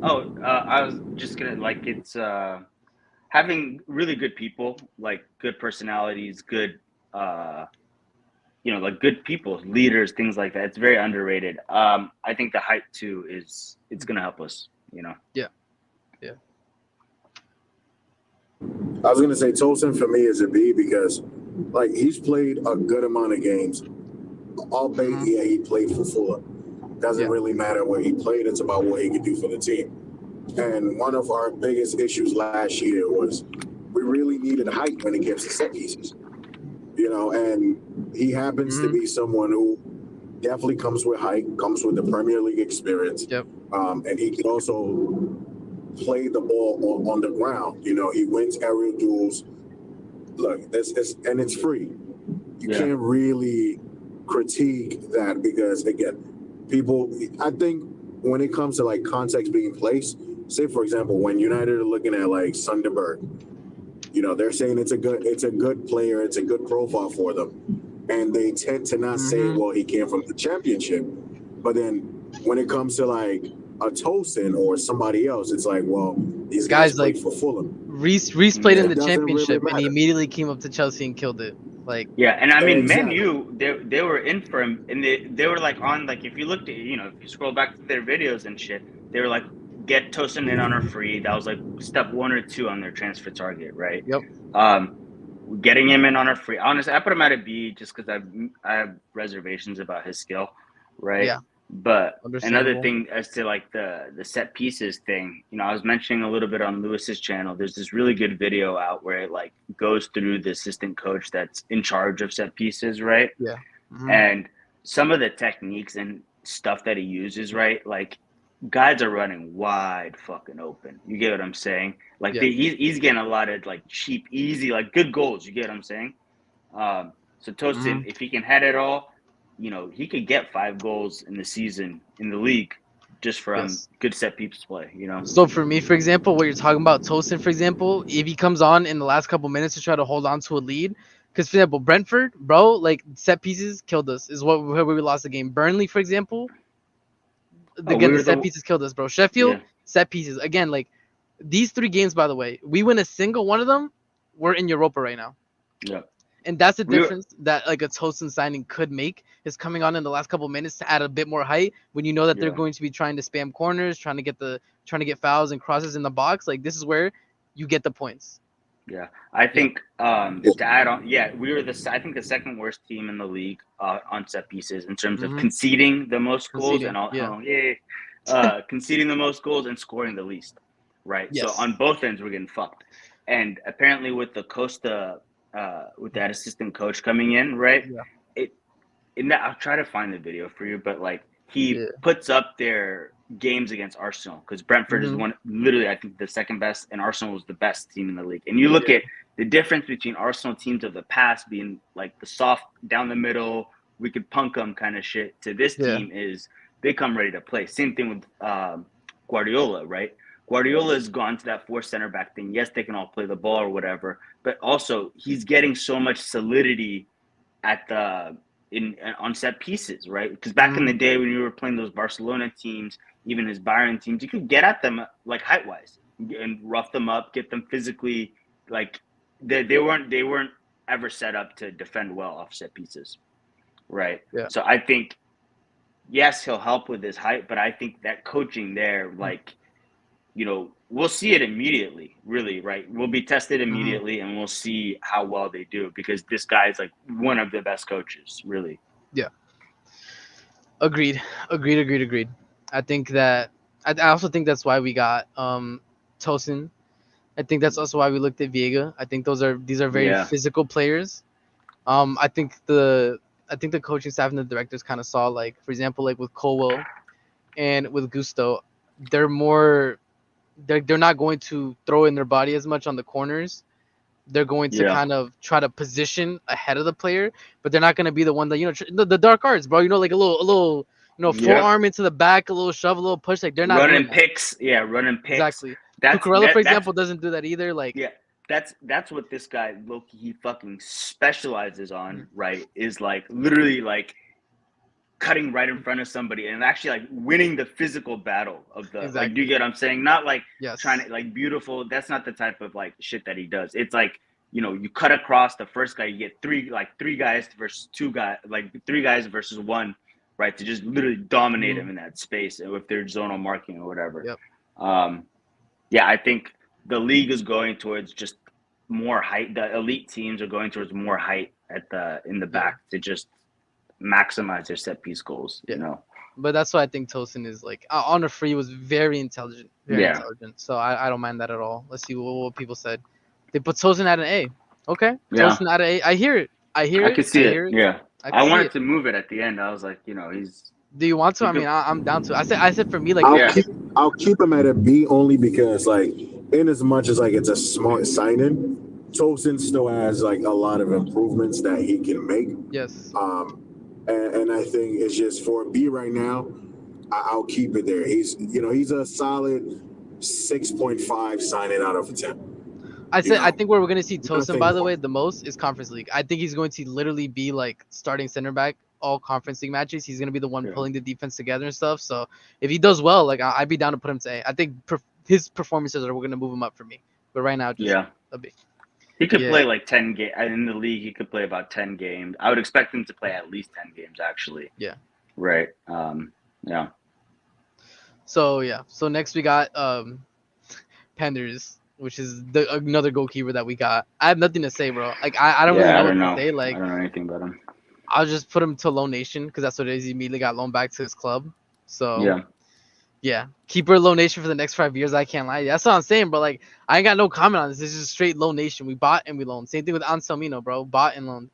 Oh, I was just gonna it's having really good people, like good personalities, good like good people, leaders, things like that. It's very underrated. I think the height too it's gonna help us. Yeah. I was gonna say Tosin for me is a B because, like, he's played a good amount of games. Albeit, he played for Fulham. Doesn't really matter where he played. It's about what he could do for the team. And one of our biggest issues last year was we really needed height when it comes to set pieces. And he happens to be someone who definitely comes with height, comes with the Premier League experience. Yep. And he can also play the ball on the ground. He wins aerial duels. Look, and it's free. You can't really critique that because, again, I think when it comes to like context being placed, say for example, when United are looking at like Sunderberg, they're saying it's a good player, it's a good profile for them, and they tend to not say, well, he came from the Championship, but then when it comes to like a Tosin or somebody else, it's like, well, these guys played for Fulham. Reece played in the Championship, and he immediately came up to Chelsea and killed it. Like, yeah, and I mean, Man U, they were in for him, and they were like on, like, if you looked at, if you scroll back to their videos and shit, they were like, get Tosin in on a free. That was like step 1 or 2 on their transfer target, right? Yep. Getting him in on a free. Honestly, I put him at a B just because I have reservations about his skill, right? Yeah. But another thing as to like the set pieces thing, I was mentioning a little bit on Lewis's channel. There's this really good video out where it like goes through the assistant coach that's in charge of set pieces, right? Yeah. And some of the techniques and stuff that he uses, right? Like guys are running wide fucking open. You get what I'm saying? Like Yeah. he's getting a lot of like cheap, easy, like good goals. You get what I'm saying? So Tosin, if he can head it all, he could get 5 goals in the season in the league just from Yes. good set piece play. So for me, for example, what you're talking about, Tosin, for example, if he comes on in the last couple minutes to try to hold on to a lead, because for example, Brentford, bro, like set pieces killed us, is what where we lost the game. Burnley, for example, Oh, we again the were set the pieces killed us, bro. Sheffield, yeah set pieces again. Like these 3 games, by the way, we win a single one of them, we're in Europa right now. yeah And that's the we were difference that like a Tosin signing could make, is coming on in the last couple minutes to add a bit more height when you know that they're yeah going to be trying to spam corners, trying to get fouls and crosses in the box. Like this is where you get the points. yeah. I Yeah. think to add on, we were I think the second worst team in the league on set pieces in terms of Mm-hmm. conceding the most goals Conceding. and all. Yeah. Conceding the most goals and scoring the least. Right. So Yes. on both ends, we're getting fucked. And apparently, with the Costa, with that assistant coach coming in, right? Yeah. It I'll try to find the video for you, but like he Yeah. puts up their games against Arsenal because Brentford is Mm-hmm. literally, I think, the second best, and Arsenal was the best team in the league. And you look Yeah. at the difference between Arsenal teams of the past being like the soft down the middle, we could punk them kind of shit, to this Yeah. team is they come ready to play. Same thing with Guardiola, right? Guardiola has gone to that 4 center back thing. Yes, they can all play the ball or whatever, but also he's getting so much solidity at the in on set pieces, right? Because back in Mm-hmm. the day when you were playing those Barcelona teams, even his Bayern teams, you could get at them like height wise and rough them up, get them physically like they weren't ever set up to defend well off set pieces, right? Yeah. So I think yes, he'll help with his height, but I think that coaching there, like we'll see it immediately, really, right? We'll be tested Mm-hmm. immediately and we'll see how well they do because this guy is like one of the best coaches, really. Yeah. Agreed. Agreed. Agreed. Agreed. I think that I also think that's why we got Tosin. I think that's also why we looked at Viega. I think these are very Yeah. physical players. I think the coaching staff and the directors kind of saw, like, for example, like with Colwell and with Gusto, they're more they're not going to throw in their body as much on the corners. They're going to Yeah. kind of try to position ahead of the player, but they're not going to be the one that the dark arts, bro. Like a little Yep. forearm into the back, a little shove, a little push. Like they're not doing Running that. picks. Yeah, running picks. Exactly. That's Cucurella, for that's example, doesn't do that either. Like, yeah. That's what this guy Loki he fucking specializes on, right? Is like literally like cutting right in front of somebody and actually like winning the physical battle of the like, do you exactly. get what I'm saying? Not like trying Yes. to like beautiful. That's not the type of like shit that he does. It's like, you cut across the first guy, you get three guys versus 2 guys, like 3 guys versus 1, right? To just literally dominate him in that space with their zonal marking or whatever. Yep. Yeah, I think the league is going towards just more height. The elite teams are going towards more height in the back to just maximize their set piece goals. Yeah. But that's why I think Tosin is like on a free was very intelligent, very Yeah. intelligent. So I don't mind that at all. Let's see what people said. They put Tosin at an A. Okay, Yeah. Tosin at an A. I hear it. I hear it. I could see I it. hear it. Yeah. I I can see wanted it. to move it at the end. I was like, he's. Do you want to? He I mean, could- I'm down to. I said for me, like, I'll keep him at a B only because, like, in as much as like it's a smart signing, Tosin still has like a lot of improvements that he can make. yes. And I think it's just for a B right now. I'll keep it there. He's a solid 6.5 signing out of 10. I know, think where we're gonna see Tosin, nothing by the more. way, the most is Conference League. I think he's going to literally be like starting center back all Conference League matches. He's gonna be the one pulling the defense together and stuff. So if he does well, like I'd be down to put him to A. I think his performances are gonna move him up for me. But right now, just a B. He could play like 10 games in the league. He could play about 10 games. I would expect him to play at least 10 games, actually. Yeah. Right. Yeah. So next we got Penders, which is another goalkeeper that we got. I have nothing to say, bro. Like I don't really know what to say. Like I don't know anything about him. I'll just put him to Loan Nation because that's what it is. He immediately got loaned back to his club. So yeah, keeper Loan Nation for the next 5 years. I can't lie. That's what I'm saying, bro. Like I ain't got no comment on this. This is straight Loan Nation. We bought and we loaned. Same thing with Anselmino, bro. Bought and loaned.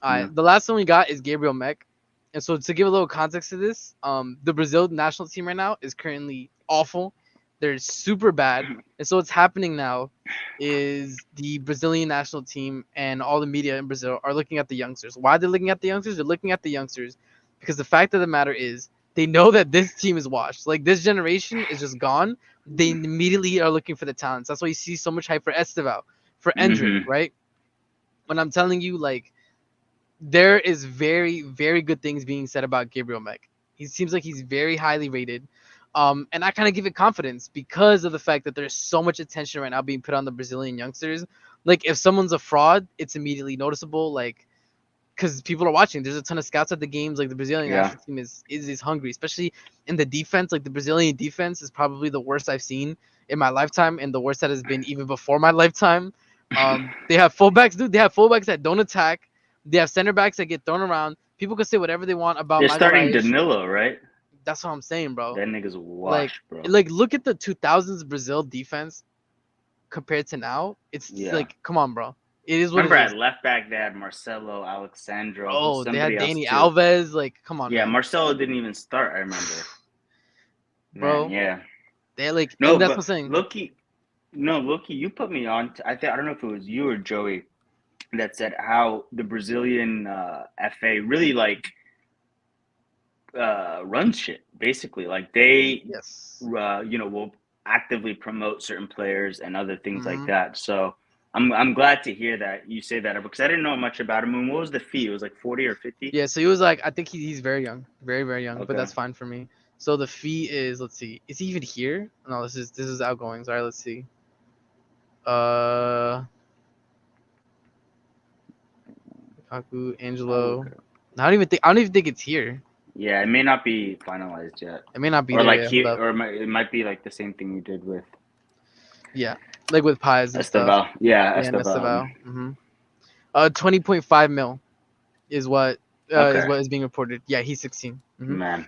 All right, the last one we got is Gabriel Mech. And so to give a little context to this, the Brazil national team right now is currently awful. They're super bad. And so what's happening now is the Brazilian national team and all the media in Brazil are looking at the youngsters. Why they're looking at the youngsters? They're looking at the youngsters because the fact of the matter is they know that this team is washed. Like this generation is just gone. They immediately are looking for the talents. That's why you see so much hype for Esteval, for Endrick, Mm-hmm. right? When I'm telling you, like, there is very, very good things being said about Gabriel Mek. He seems like he's very highly rated. And I kind of give it confidence because of the fact that there's so much attention right now being put on the Brazilian youngsters. Like, if someone's a fraud, it's immediately noticeable. Like, because people are watching. There's a ton of scouts at the games. Like, the Brazilian Yeah. national team is hungry, especially in the defense. Like, the Brazilian defense is probably the worst I've seen in my lifetime, and the worst that has been even before my lifetime. They have fullbacks, dude. They have fullbacks that don't attack. They have center backs that get thrown around. People can say whatever they want about They're Michael starting Aish. Danilo, right? That's what I'm saying, bro. That nigga's Like, washed, bro. look at the 2000s Brazil defense compared to now. It's like, come on, bro. It is what Remember it at is. left back they had Marcelo, Alexandro, Bro, they had somebody else Danny too. Alves. Like, come on, Yeah, man. Marcelo didn't even start. I remember. Bro, Man, yeah. they like, No, and that's what I'm but saying. Loki, you put me on. I don't know if it was you or Joey that said how the Brazilian FA really like runs shit. Basically, like they Yes. will actively promote certain players and other things like Mhm. that. So I'm glad to hear that you say that because I didn't know much about him. And what was the fee? It was like 40 or 50. Yeah, so he was like, I think he's very young, very, very young, but Okay. that's fine for me. So the fee is, let's see, is he even here? No, this is outgoings. All right, let's see. Uh, Kaku, Angelo. Okay. I don't even think it's here. Yeah, it may not be finalized yet, It may not be or there like yet. Hold up. it might be like the same thing you did with Yeah, like with pies and stuff. Esteval. Yeah, Yeah, and Esteval. Esteval. 20.5 mil is what Okay, is being reported. Yeah, he's 16. man.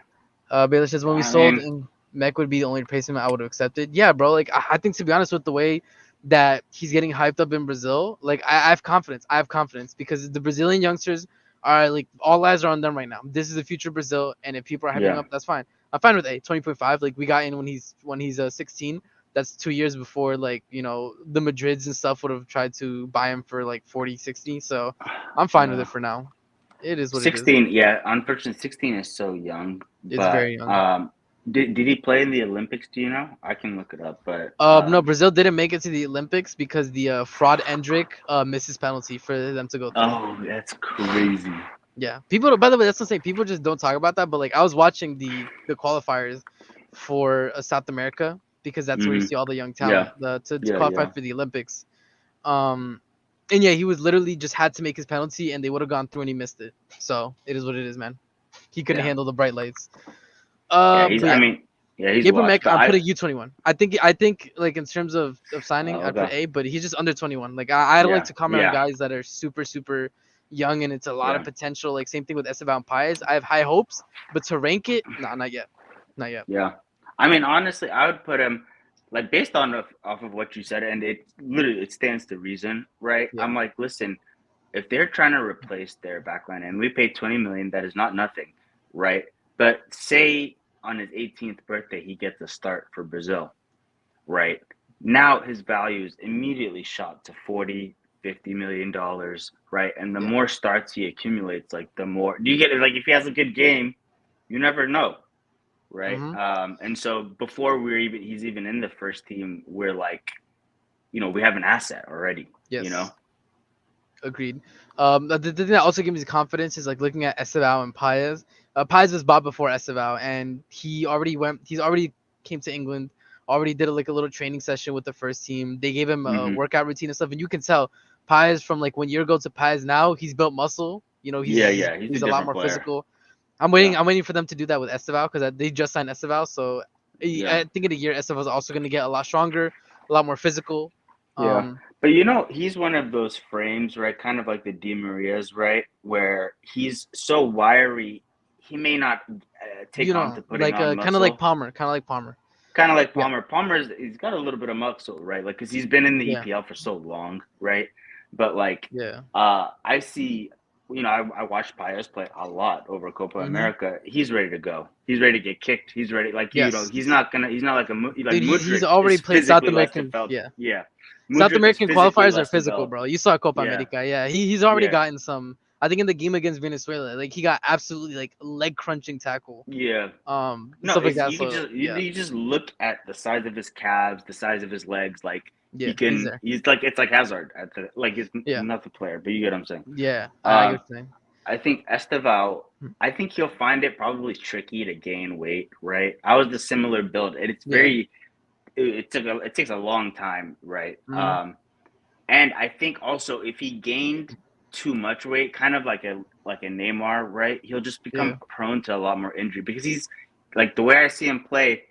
Baylor says when we I sold mean, and Mech would be the only replacement I would have accepted. Yeah, bro. Like I think to be honest with the way that he's getting hyped up in Brazil, like I have confidence. I have confidence because the Brazilian youngsters are like all eyes are on them right now. This is the future Brazil, and if people are hyping yeah. up, that's fine. I'm fine with 20.5. Like we got in when he's 16. That's 2 years before like the Madrids and stuff would have tried to buy him for like 40, 60. So I'm fine with it for now. It is what it is. 16. Yeah, unfortunately, 16 is so young. It's But very young. did he play in the Olympics? Do you know? I can look it up. But No, Brazil didn't make it to the Olympics because the fraud Endrick missed his penalty for them to go through. oh, that's crazy. Yeah, people. By the way, that's what I'm saying. People just don't talk about that. But like, I was watching the qualifiers for South America because that's where you Hmm. see all the young Yeah, talent to yeah, qualify yeah, for the Olympics. And yeah, he was literally just had to make his penalty, and they would have gone through, and he missed it. So it is what it is, man. He couldn't yeah. handle the bright lights. Yeah, But I yeah, mean, yeah, he's Gabriel washed. Mek, But I'm putting U21. I think like in terms of signing, I'd put okay. A, but he's just under 21. Like I don't like Yeah, to comment on yeah, guys that are super super young and it's a lot of yeah. potential. Like same thing with Esteban Paez. I have high hopes, but to rank it, nah, not yet, not yet. Yeah, I mean, honestly, I would put him like based on off of what you said, and it stands to reason, right? Yeah, I'm like, listen, if they're trying to replace their backline, and we paid 20 million, that is not nothing, right? But say on his 18th birthday, he gets a start for Brazil, right? Now his value is immediately shot to 40-50 million dollars, right? And the yeah. more starts he accumulates, like the more do you get it. Like if he has a good game, you never know, right? Mm-hmm. And so before he's even in the first team, we're like, we have an asset already, Yes, agreed. The thing that also gives me confidence is like looking at Esteval and Paez. Paez was bought before Esteval, and he already went. He's already came to England. Already did like a little training session with the first team. They gave him a Mm-hmm. workout routine and stuff, and you can tell Paez from like 1 year ago to Paez now. He's built muscle. Yeah, he's a He's a lot different more player. physical. Yeah, I'm waiting for them to do that with Esteval because they just signed Esteval. So yeah, I think in a year Esteval is also going to get a lot stronger, a lot more physical. yeah. Um, But he's one of those frames, right? Kind of like the Di Maria's, right? Where he's so wiry, he may not take on to putting like on kind of like muscle. Palmer, kind of like Palmer. Kind of like Yeah, Palmer. He's got a little bit of muscle, right? Like, because he's been in the yeah, EPL for so long, right? But like, yeah. I see I watched Paez play a lot over Copa Mhm. America. He's ready to go. He's ready to get kicked. He's ready. Like Yes. he's not like Dude, he's Mudryk already is played South physically less American. developed. Yeah. Yeah, South Mudryk is American physically qualifiers are less physical, developed. bro. You saw Copa Yeah, America. Yeah. He's already yeah, gotten some. I think in the game against Venezuela, like he got absolutely like leg crunching tackle. yeah. No, Stuff like it's that. you could So just yeah. you just look at the size of his calves, the size of his legs. Like Yeah. He's there. he's like it's like Hazard at the like he's Yeah. not the player, but you get what I'm saying. Yeah. I get Um, what you're saying. I think Esteval, Hmm. I think he'll find it probably tricky to gain weight, right? I was the similar build, and it's Yeah. it takes a long time, right? Mhm. And I think also if he gained too much weight, kind of like a Neymar, right? He'll just Yeah. become prone to a lot more injury because he's like the way I see him play,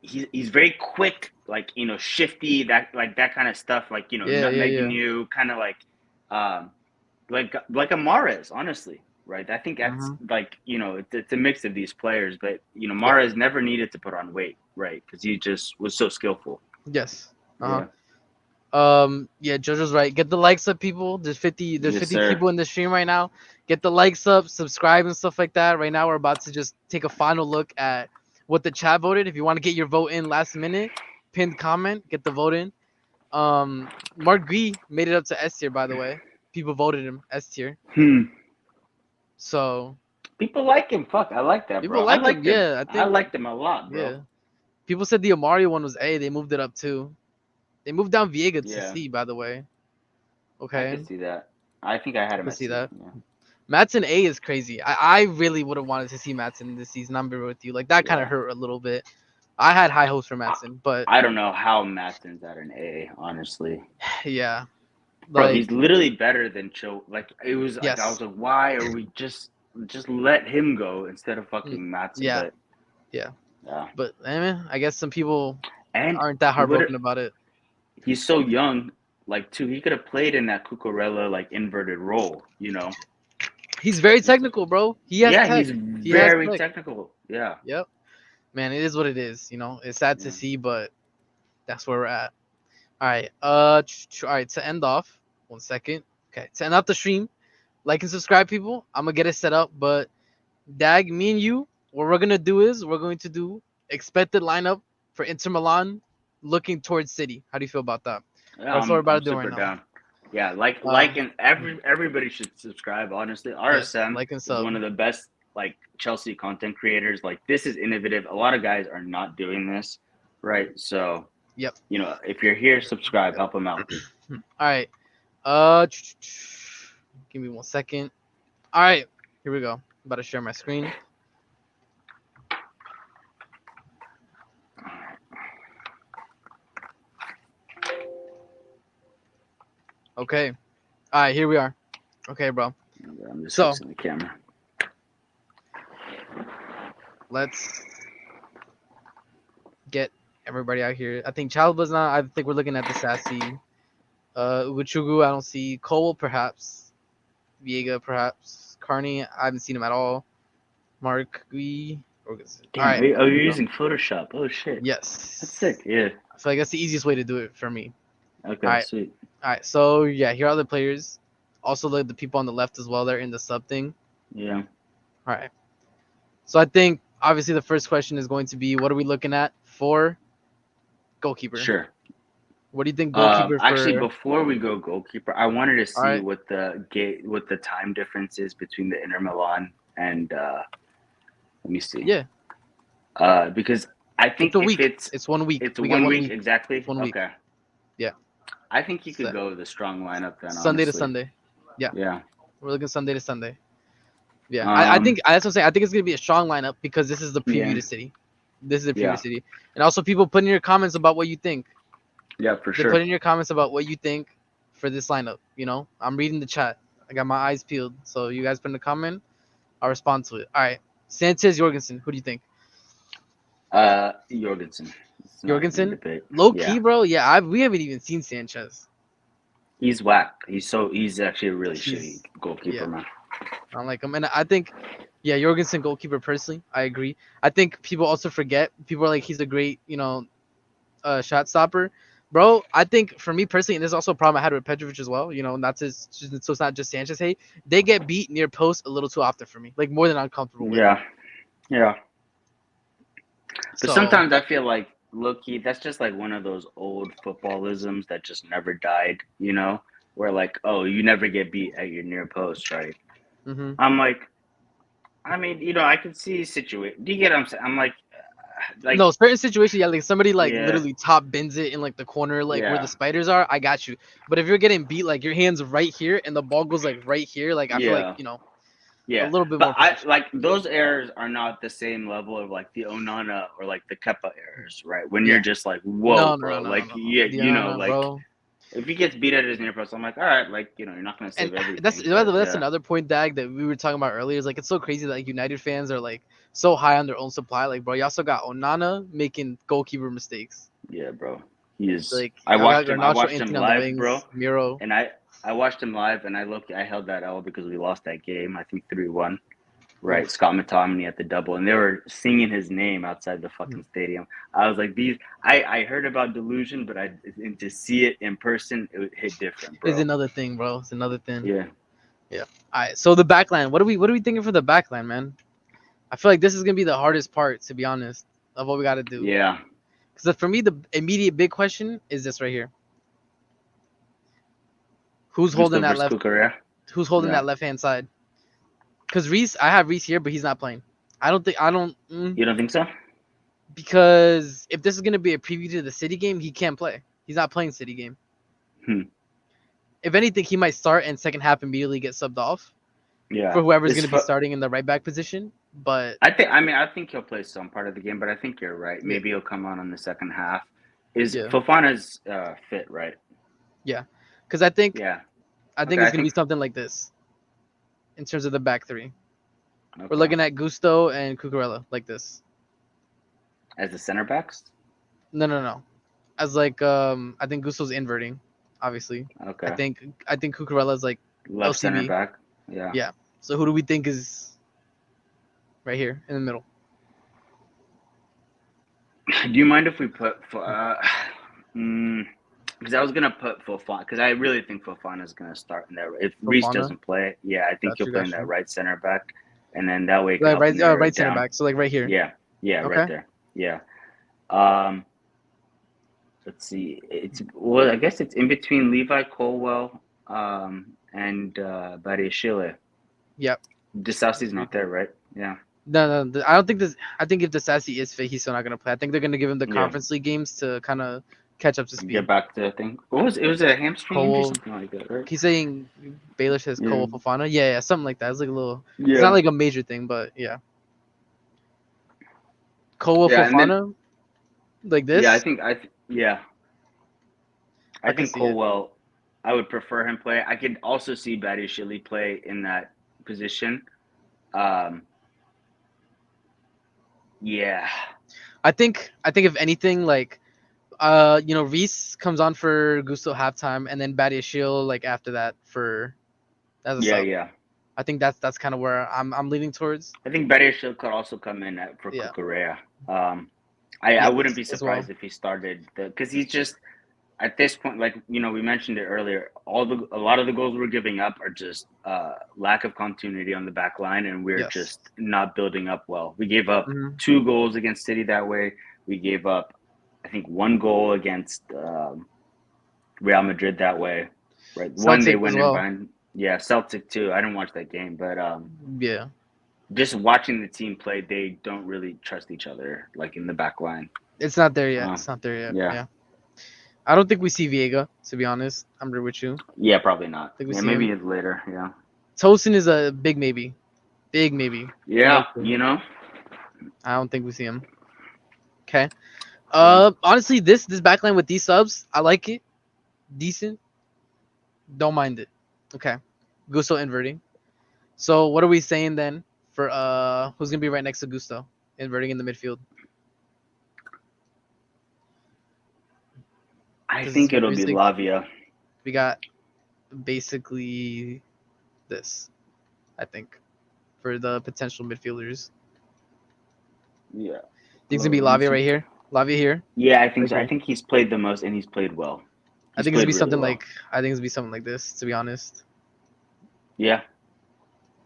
he's very quick, like shifty, that kind of stuff, like Yeah. Yeah. nutmegging Yeah. you, kind of um like a Mahrez, honestly, right? I think that's Mhm. like it's a mix of these players, but Yeah. Mahrez never needed to put on weight, right? Because he just was so skillful. Yes. Uh Yeah, huh. Yeah, Jojo's right. Get the likes up, people. There's yes, 50 sir. people in the stream right now. Get the likes up, subscribe and stuff like that. Right now we're about to just take a final look at what the chat voted. If you want to get your vote in last minute, pinned comment, get the vote in. Mark Gee made it up to S tier, by the way. People voted him S tier. Hmm. So People like him. Fuck, I like that, people bro. I like him. liked him. Yeah, I I think liked him a lot, bro. yeah. People said the Amari one was A. They moved it up too. They moved down Viega to Yeah, C, by the way. I Okay, could see that. I think I had I him can at see C. that. Yeah, Matson A is crazy. I really would have wanted to see Matson this season. I'm real with you. Like that kind of yeah. hurt a little bit. I had high hopes for Matson, but I don't know how Matson's at an A, honestly. yeah, Bro, he's like literally better than Cho. Like it was like I was yes, like, why are we just let him go instead of Mm, fucking Matson? yeah, But yeah. yeah, But I guess some people and aren't that he would heartbroken about it. he's so young, like too. He could have played in that Cucurella like inverted role, you know. He's very technical, bro. He has Yeah, tech. he's He has very tech. technical. Yeah, Yep. Man, it is what it is. It's sad to yeah, see, but that's where we're at. All right. All right. To end off, 1 second. Okay. To end off the stream, like and subscribe, people. I'm gonna get it set up, but Dag, me and you, what we're gonna do is we're going to do expected lineup for Inter Milan, looking towards City. How do you feel about that? yeah. That's what we're about I'm to do right super now. down. Yeah, Um, and everybody should subscribe. Honestly, yes, RSM like and is sub. one of the best like Chelsea content creators. Like this is innovative. A lot of guys are not doing this, right? So Yep. if you're here, subscribe, help them out. All right. Give me 1 second. All right. Here we go. I'm about to share my screen. Okay. All right. Here we are. Okay, bro. I'm just So- fixing the camera. Let's get everybody out here. I think Chalba's not. I think we're looking at the Sassy. Uguchugu, I don't see. Cole, perhaps. Viega, perhaps. Carney, I haven't seen him at all. Mark, all Damn, right. you're here we go. using Photoshop. Oh shit, Yes. that's sick. Yeah. I feel like that's the easiest way to do it for me. Okay, All right. sweet. All right. So yeah, here are the players. Also, the people on the left as well. They're in the sub thing. Yeah. All right. So I think obviously the first question is going to be, what are we looking at for goalkeeper? Sure. What do you think goalkeeper Actually, for? before we go goalkeeper, I wanted to see All right. what the time difference is between the Inter Milan and let me see. Yeah. Because I think It's a if week. it's It's 1 week. it's We got 1 1 week, week. exactly. It's 1 week. Okay. Yeah. I think you could So- go with a strong lineup then. Sunday to honestly. Sunday. Yeah. We're looking Sunday to Sunday. Yeah. I think that's what I'm saying. I think it's gonna be a strong lineup because this is the preview Yeah. to City. This is the preview Yeah. to City. And also people put in your comments about what you think. Yeah, for Put sure. in your comments about what you think for this lineup. I'm reading the chat. I got my eyes peeled. So you guys put in a comment, I'll respond to it. All right. Sanchez, Jorgensen. Who do you think? Jorgensen. It's not even a Jorgensen? debate. Low Yeah. key, bro. Yeah, we haven't even seen Sanchez. He's whack. He's actually a really He's- shitty goalkeeper, yeah. man. I don't like him. And I think, yeah, Jorgensen goalkeeper personally, I agree. I think people also forget. People are like, he's a great, shot stopper. Bro, I think for me personally, and this is also a problem I had with Petrovic as well. Not to, so it's not just Sanchez. Hey, they get beat near post a little too often for me, like more than I'm comfortable with. Yeah, yeah. But So sometimes I feel like, low key, that's just like one of those old footballisms that just never died, where like, oh, you never get beat at your near post, right? hmm I'm like, I mean, I can see situation. Do you get what I'm saying? I'm like, no, certain situations, yeah, like somebody like yeah, literally top bins it in like the corner, like where the yeah, spiders are. I got you. But if you're getting beat, like your hands right here and the ball goes like right here, like I feel like yeah, a yeah. little bit But more I professional. like those errors are not the same level of like the Onana or like the Kepa errors, right? When you're Yeah. just like, whoa, No, no, no, bro, no, no, like, no, no. yeah, Yeah, no, no, like bro. if he gets beat at his near post, I'm like, all right, like, you're not gonna And save that's everything, by the but way, that's yeah, another point, Dag, that we were talking about earlier. Is like it's so crazy that like United fans are like so high on their own supply. Like, bro, you also got Onana making goalkeeper mistakes. yeah, bro. He is. Like, I y'all got watched him. I Garnacho watched him Anthony on the live, bro, wings, Miro. and I watched him live, and I held that L because we lost that game. I think 3-1. Right, Oof. Scott McTominay at the double, and they were singing his name outside the Mm. fucking stadium. I was like, these. I heard about delusion, but and to see it in person, it hit different, Is bro. another thing, bro. It's another thing. Yeah, Yeah. All right. So the backline. What are we thinking for the backline, man? I feel like this is gonna be the hardest part, to be honest, of what we got to do. yeah. Because for me, the immediate big question is this right here: Who's holding Gusto that versus left? Cucurella. Who's holding Yeah, that left hand side? Because Reese, I have Reese here, but he's not playing. I don't. you don't think so? Because if this is gonna be a preview to the City game, he can't play. He's not playing City game. Hmm. If anything, he might start and second half immediately get subbed off Yeah, for whoever's gonna be starting in the right back position. But I think. I mean, I think he'll play some part of the game, but I think you're right. yeah, Maybe he'll come on in the second half. Is yeah, Fofana's fit, right? yeah. Because Yeah. I think Okay, I it's gonna be think. something like this in terms of the back three. We're Okay. looking at Gusto and Cucurella like this. As the center backs. No, no, no. As like I think Gusto's inverting, obviously. Okay. I think Cucurella's like Left center LCB. back. Yeah. Yeah. So who do we think is right here in the middle? Do you mind if we put because I was gonna put Fofana because I really think Fofana is gonna start in there. If Reese Fofana. doesn't play, yeah, I think Got he'll you, play in got that you. right center back, and then that way he can Like help right, in narrow it right center down. back. So like right here. Yeah, yeah, right Okay. there. Yeah. Um, let's see. I guess it's in between Levi Colwell and Bariashile. Yep. Disasi's Agreed. not there, right? Yeah. No, no. I don't think this. I think if the Sassy is fit, he's still not gonna play. I think they're gonna give him the Yeah. Conference League games to kind of catch up to speed. Get back to the thing. What was it? Was a hamstring injury, Cole. something like that, right? He's saying Baelish has Yeah. Cole Fofana. Yeah, something like that. It's like a little. It's Yeah. not like a major thing, but yeah. Cole Yeah, and then Fofana, like yeah, this. I I can think see it. Colwell. I would prefer him play. I could also see Badiashile play in that position. Um, yeah, I think if anything, like Reese comes on for Gusto halftime, and then Badiashile like after that for as a sub. yeah. I think that's kind of where I'm leaning towards. I think Badiashile could also come in for Yeah. Cucurella. I wouldn't be As well. surprised if he started because he's just at this point, like we mentioned it earlier. A lot of the goals we're giving up are just lack of continuity on the back line, and we're Yes. just not building up well. We gave up Mhm. 2 goals against City that way. We gave up, I think, 1 goal against Real Madrid that way. Right, one they Celtic went as in well. behind. Yeah, Celtic too. I didn't watch that game, but Yeah. just watching the team play, they don't really trust each other, like in the back line. It's not there yet. It's not there yet. Yeah. Yeah. I don't think we see Viega, to be honest. I'm right with you. Yeah, probably not. Think we Yeah, see maybe him. later. Yeah. Tosin is a big maybe. Big maybe. Yeah, I don't think we see him. Okay. Honestly, this backline with these subs, I like it. Decent. Don't mind it. Okay. Gusto inverting. So what are we saying then for who's gonna be right next to Gusto? Inverting in the midfield. I think it'll be Lavia. We got basically this, I think, for the potential midfielders. Yeah. Think it's gonna be Lavia right here. Lavia here. Yeah, I think so. I Agree. think he's played the most and he's played well. I He's think it's gonna played be really something well. like this. To be honest, Yeah,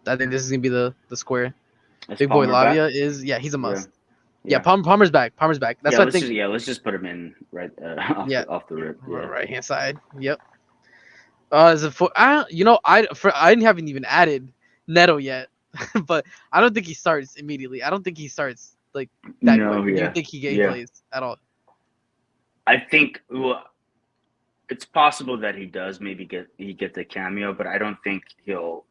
I think this is gonna be the square. is Big boy Palmer back? Lavia is he's a Yeah, must. Yeah, yeah. Palmer's back. Palmer's back. That's Yeah, what I think. let's just put him in right Yeah, off the rip. Yeah. right hand side. Yep. As a for I haven't even added Neto yet, but I don't think he starts immediately. I don't think he starts like that quick. No, Do you yeah. think he Yeah. plays at all? I think it's possible that he does maybe get the cameo, but I don't think he'll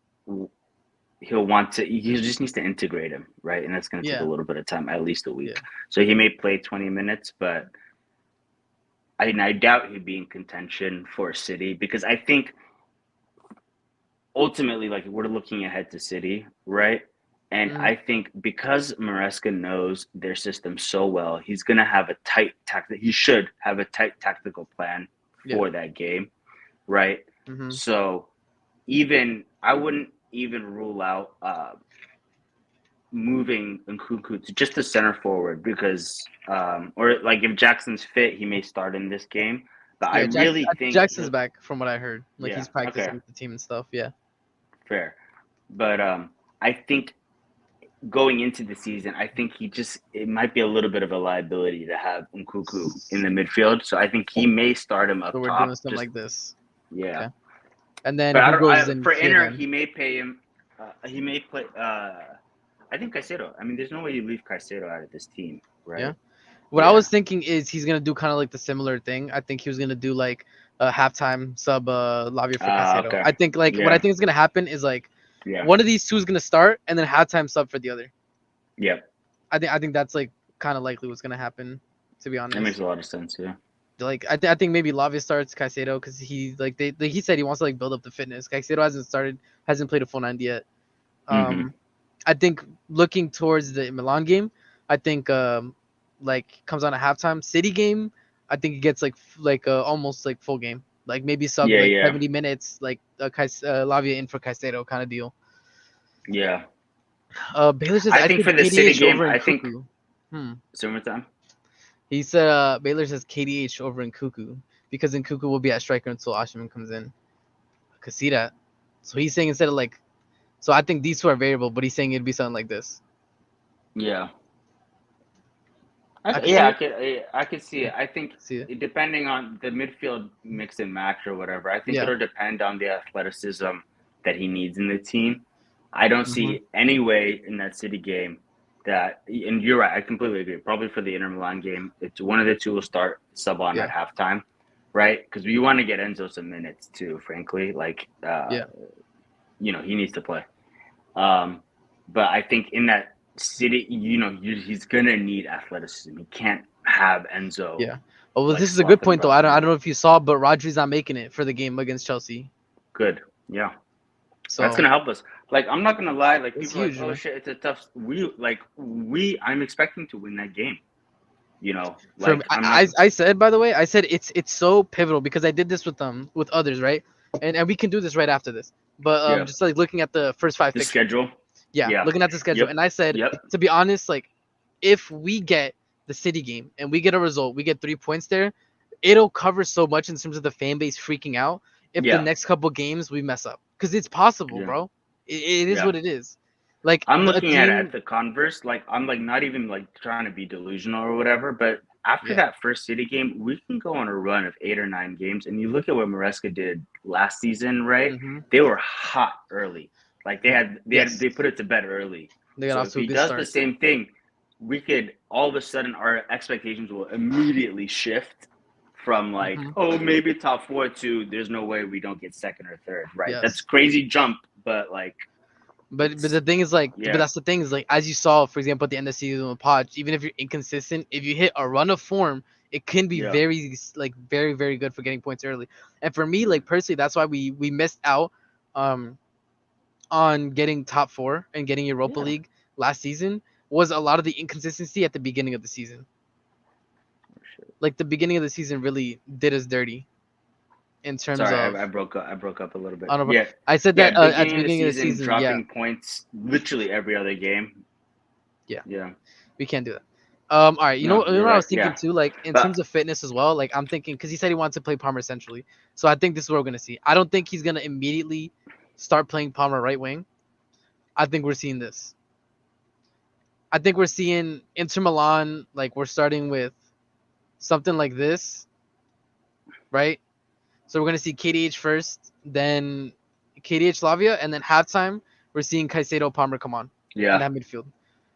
want to. He just needs to integrate him, right? And that's going to take a Yeah. little bit of time, at least a week. Yeah. So he may play 20 minutes, but I doubt he'd be in contention for City because I think ultimately, like we're looking ahead to City, right? And Mhm. I think because Maresca knows their system so well, he's going to have a tight he should have a tight tactical plan for that game, right? Mhm. So I wouldn't even rule out moving Nkunku to just a center forward because or like if Jackson's fit, he may start in this game. But I really think Jackson's back from what I heard. Like Yeah, he's practicing okay. with the team and stuff. Yeah. fair. But I think going into the season, I think it might be a little bit of a liability to have Nkunku in the midfield. So I think he may start him up So we're top. doing something like this. Yeah. Okay. And then But who goes in for here Inter, then? he may pay him. He may play. I think Caicedo. I mean, there's no way you leave Caicedo out of this team, right? Yeah. What I was thinking is he's gonna do kind of like the similar thing. I think he was gonna do like a halftime sub Lavia for Caicedo. Okay. I think like what I think is gonna happen is like one of these two is gonna start and then halftime sub for the other. Yep. I think that's like kind of likely what's gonna happen. To be honest, That makes a lot of sense. Yeah. like I think maybe Lavia starts Caicedo because he like he said he wants to like build up the fitness. Caicedo hasn't played a full 90 yet. I think looking towards the Milan game, I think like comes on a halftime. City game, I think he gets like almost like full game, like maybe sub 70 minutes, like Lavia in for Caicedo kind of deal. Yeah. Baylor says I think for the City game, over I think. Summertime. He said Baylor says KDH over in Cuckoo because in Cuckoo will be at striker until Oshiman comes in. I could see that. So he's saying instead of like, so I think these two are variable, but he's saying it'd be something like this. Yeah. I could see it. I think depending on the midfield mix and match or whatever, I think it'll depend on the athleticism that he needs in the team. I don't see any way in that City game that, and you're right, I completely agree. Probably for the Inter Milan game, it's one of the two will start sub on at halftime, right? Because we want to get Enzo some minutes too, frankly. Like, he needs to play. But I think in that City, he's gonna need athleticism. He can't have Enzo. Yeah. Oh, well, this is a good point though. I don't know if you saw, but Rodri's not making it for the game against Chelsea. Good. Yeah. So that's gonna help us. Like, I'm not gonna lie. Like, it's people are huge, like, oh shit, it's a tough. I'm expecting to win that game. Like I said, by the way, it's so pivotal because I did this with others, right? And we can do this right after this. But just like looking at the first five fixtures. Schedule. Yeah, looking at the schedule. And I said, to be honest, like if we get the City game and we get a result, we get 3 points there, it'll cover so much in terms of the fan base freaking out if the next couple games we mess up. Because it's possible, bro. It is what it is. Like I'm looking at the converse. Like I'm like not even like trying to be delusional or whatever, but after that first City game, we can go on a run of 8 or 9 games. And you look at what Maresca did last season, right? They were hot early. Like they put it to bed early. So if he does the same thing, we could all of a sudden our expectations will immediately shift from like, oh, maybe top 4 to there's no way we don't get second or third, right? Yes. That's crazy jump, but like. But the thing is like, but that's the thing is like, as you saw, for example, at the end of the season with Podge, even if you're inconsistent, if you hit a run of form, it can be very very good for getting points early. And for me, like personally, that's why we missed out, on getting top 4 and getting Europa League last season was a lot of the inconsistency at the beginning of the season. Like the beginning of the season really did us dirty. In terms of, I broke up a little bit. I said that at the beginning of the season, dropping points literally every other game. Yeah, we can't do that. All right, you know No, you're what I right. was thinking Yeah, too, like in but terms of fitness as well. Like I'm thinking because he said he wants to play Palmer centrally, so I think this is what we're gonna see. I don't think he's gonna immediately start playing Palmer right wing. I think we're seeing this. I think we're seeing Inter Milan, like we're starting with something like this, right? So we're gonna see KDH first, then KDH Lavia, and then halftime we're seeing Caicedo Palmer come on in yeah, that midfield.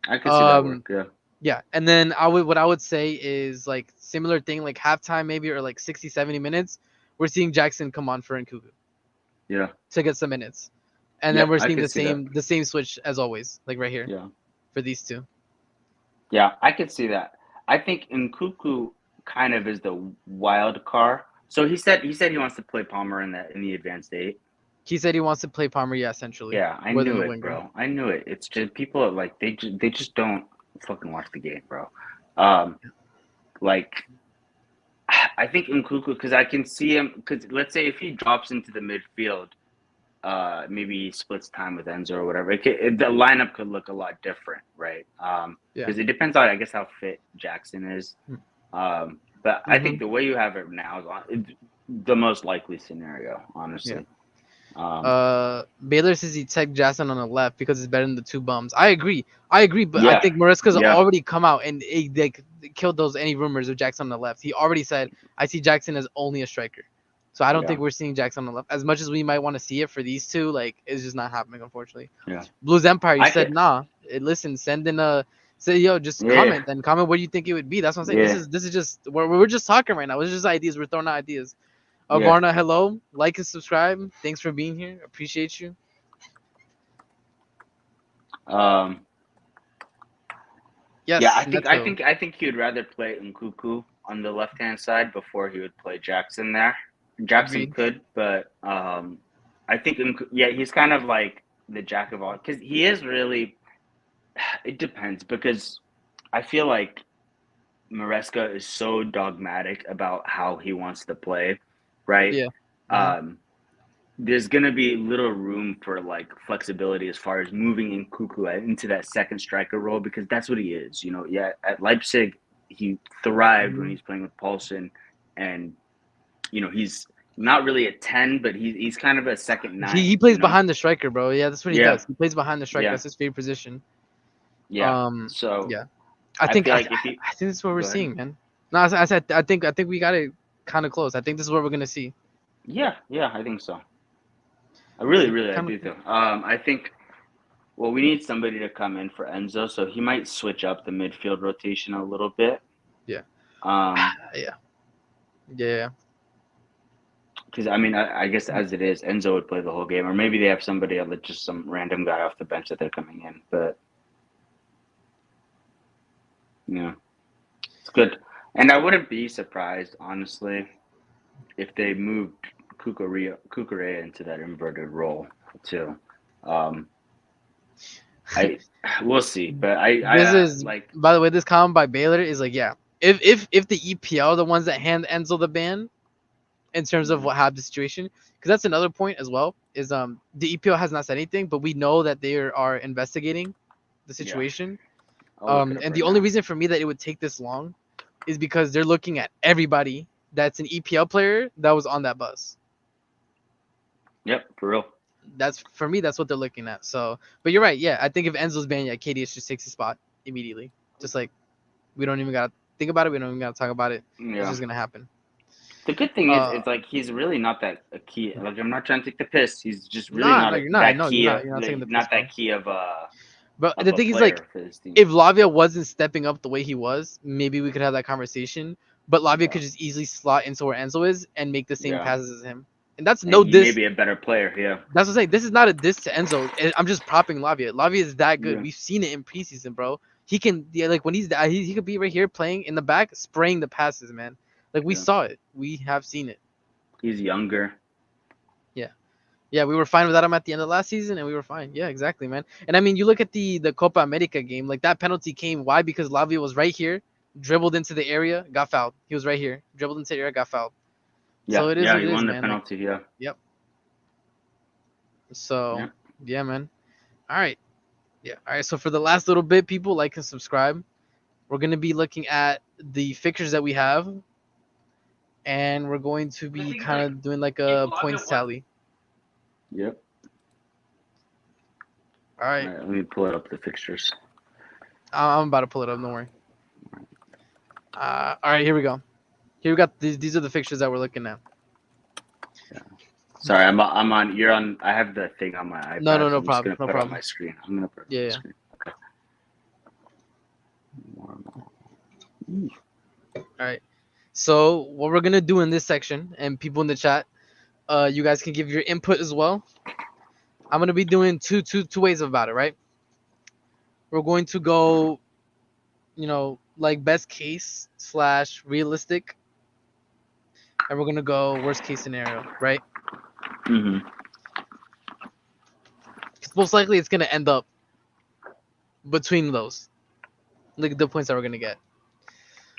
I could see that work. Um, Yeah, yeah, and then what I would say is like similar thing like halftime maybe or like 60, 70 minutes. We're seeing Jackson come on for Nkuku yeah, to get some minutes, and then yep. we're I seeing could see that. the same switch as always, like right here Yeah, for these two. yeah, I could see that. I think Nkuku kind of is the wild card. So he said he wants to play Palmer in the advanced eight. He said he wants to play Palmer, yeah, essentially, Yeah, I more than knew the it, winger. bro. I knew it. It's just people are like they just don't fucking watch the game, bro. Um, like I think Nkuku because I can see him because let's say if he drops into the midfield, maybe he splits time with Enzo or whatever. The lineup could look a lot different, right? Yeah. Because it depends on I guess how fit Jackson is. But I Mm-hmm. think the way you have it now is it's the most likely scenario, Yeah. honestly. Um, Baylor says he take Jackson on the left because it's better than the two bums. I agree, but I yeah, think Maresca's yeah, already come out and like killed those any rumors of Jackson on the left. He already said I see Jackson as only a striker, so I don't yeah, think we're seeing Jackson on the left as much as we might want to see it for these two. Like it's just not happening, unfortunately. yeah. Blues Empire, you I said could, nah. Listen, send in a say yo, just yeah, comment then comment what you think it would be. That's what I'm saying. yeah, This is just we're just talking right now. It's just ideas. We're throwing out ideas. yeah. Varna, hello, like and subscribe. Thanks for being here. Appreciate you. Um, yeah. Yes, Neto. I think he would rather play Nkuku on the left hand side before he would play Jackson there. Jackson Agreed. could, but I think yeah, he's kind of like the jack of all because he is really. It depends because I feel like Maresca is so dogmatic about how he wants to play, right? Yeah. Hmm. Um, there's gonna be little room for like flexibility as far as moving in Cuckoo into that second striker role because that's what he is. You know, yeah, at Leipzig he thrived when Hmm. he's playing with Paulson, and you know he's not really a 10, but he's kind of a second He 9. plays You know, behind the striker, bro. Yeah, that's what he yeah, does. He plays behind the striker. yeah, That's his favorite position. yeah. So Yeah. I feel like if he I think this is what we're go ahead, seeing, man. No, I said I think we got it kind of close. I think this is what we're gonna see. yeah, yeah, I think so. Yeah, I kind of. do too. I think well, we need somebody to come in for Enzo, so he might switch up the midfield rotation a little bit. Yeah. Um, Yeah. Yeah. because I mean, I guess as it is, Enzo would play the whole game, or maybe they have somebody else, just some random guy off the bench that they're coming in. But yeah, it's good. And I wouldn't be surprised, honestly, if they moved Kukurea into that inverted role too. Um, I we'll see, but This is, like by the way, this comment by Baylor is like, yeah. If the EPL are the ones that hand Enzo the ban in terms of mhm, what happened the situation, because that's another point as well. Is the EPL has not said anything, but we know that they are investigating the yeah, situation. I'll look it up And right the only now. reason for me that it would take this long is because they're looking at everybody that's an EPL player that was on that bus. Yep, for real. That's for me. That's what they're looking at. So, but you're right. Yeah, I think if Enzo's banned, yeah, KDH just takes his spot immediately. Just like we don't even gotta think about it. We don't even gotta talk about it. It's Yeah. just gonna happen. The good thing is, Uh, it's like he's really not that a key. Like I'm not trying to take the piss. He's just really nah, not no, you're not. I that know key. you're not taking the piss, Not bro. that key But of the a thing is, like, player for this team. if Lavia wasn't stepping up the way he was, maybe we could have that conversation. But Lavia Yeah, could just easily slot into where Enzo is and make the same yeah, passes as him. And that's and no he may diss. be a better player. Yeah, That's what I'm saying. This is not a diss to Enzo. I'm just propping Lavia. Lavia is that good. yeah, We've seen it in preseason, bro. He can, yeah, like when he's that, he could be right here playing in the back, spraying the passes, man. Like we yeah. saw it. We have seen it. He's younger. Yeah. Yeah, we were fine without him at the end of last season, and we were fine. Yeah, exactly, man. And I mean, you look at the Copa America game, like that penalty came. Why? Because Lavia was right here, dribbled into the area, got fouled. He was right here, dribbled into the area, got fouled. Yeah, So it is yeah. what He it is, won the man. Like, penalty. Yeah, yep. So yeah. yeah, man. All right. Yeah. All right. So for the last little bit, people like and subscribe. We're gonna be looking at the fixtures that we have, and we're going to be kind of doing like a points tally. Yep. All right. All right, let me pull up the fixtures. I'm about to pull it up. Don't worry. All right, here we go. Here we got these are the fixtures that we're looking at. Sorry, I'm on. You're on. I have the thing on my iPad. No so I'm problem. just gonna No put it problem. on my screen. I'm gonna put it on Yeah. my screen. Okay. All right. So what we're gonna do in this section, and people in the chat, you guys can give your input as well. I'm gonna be doing two ways about it, right? We're going to go, like best case / realistic, and we're gonna go worst case scenario, right? Mm-hmm. Because most likely it's gonna end up between those, like the points that we're gonna get.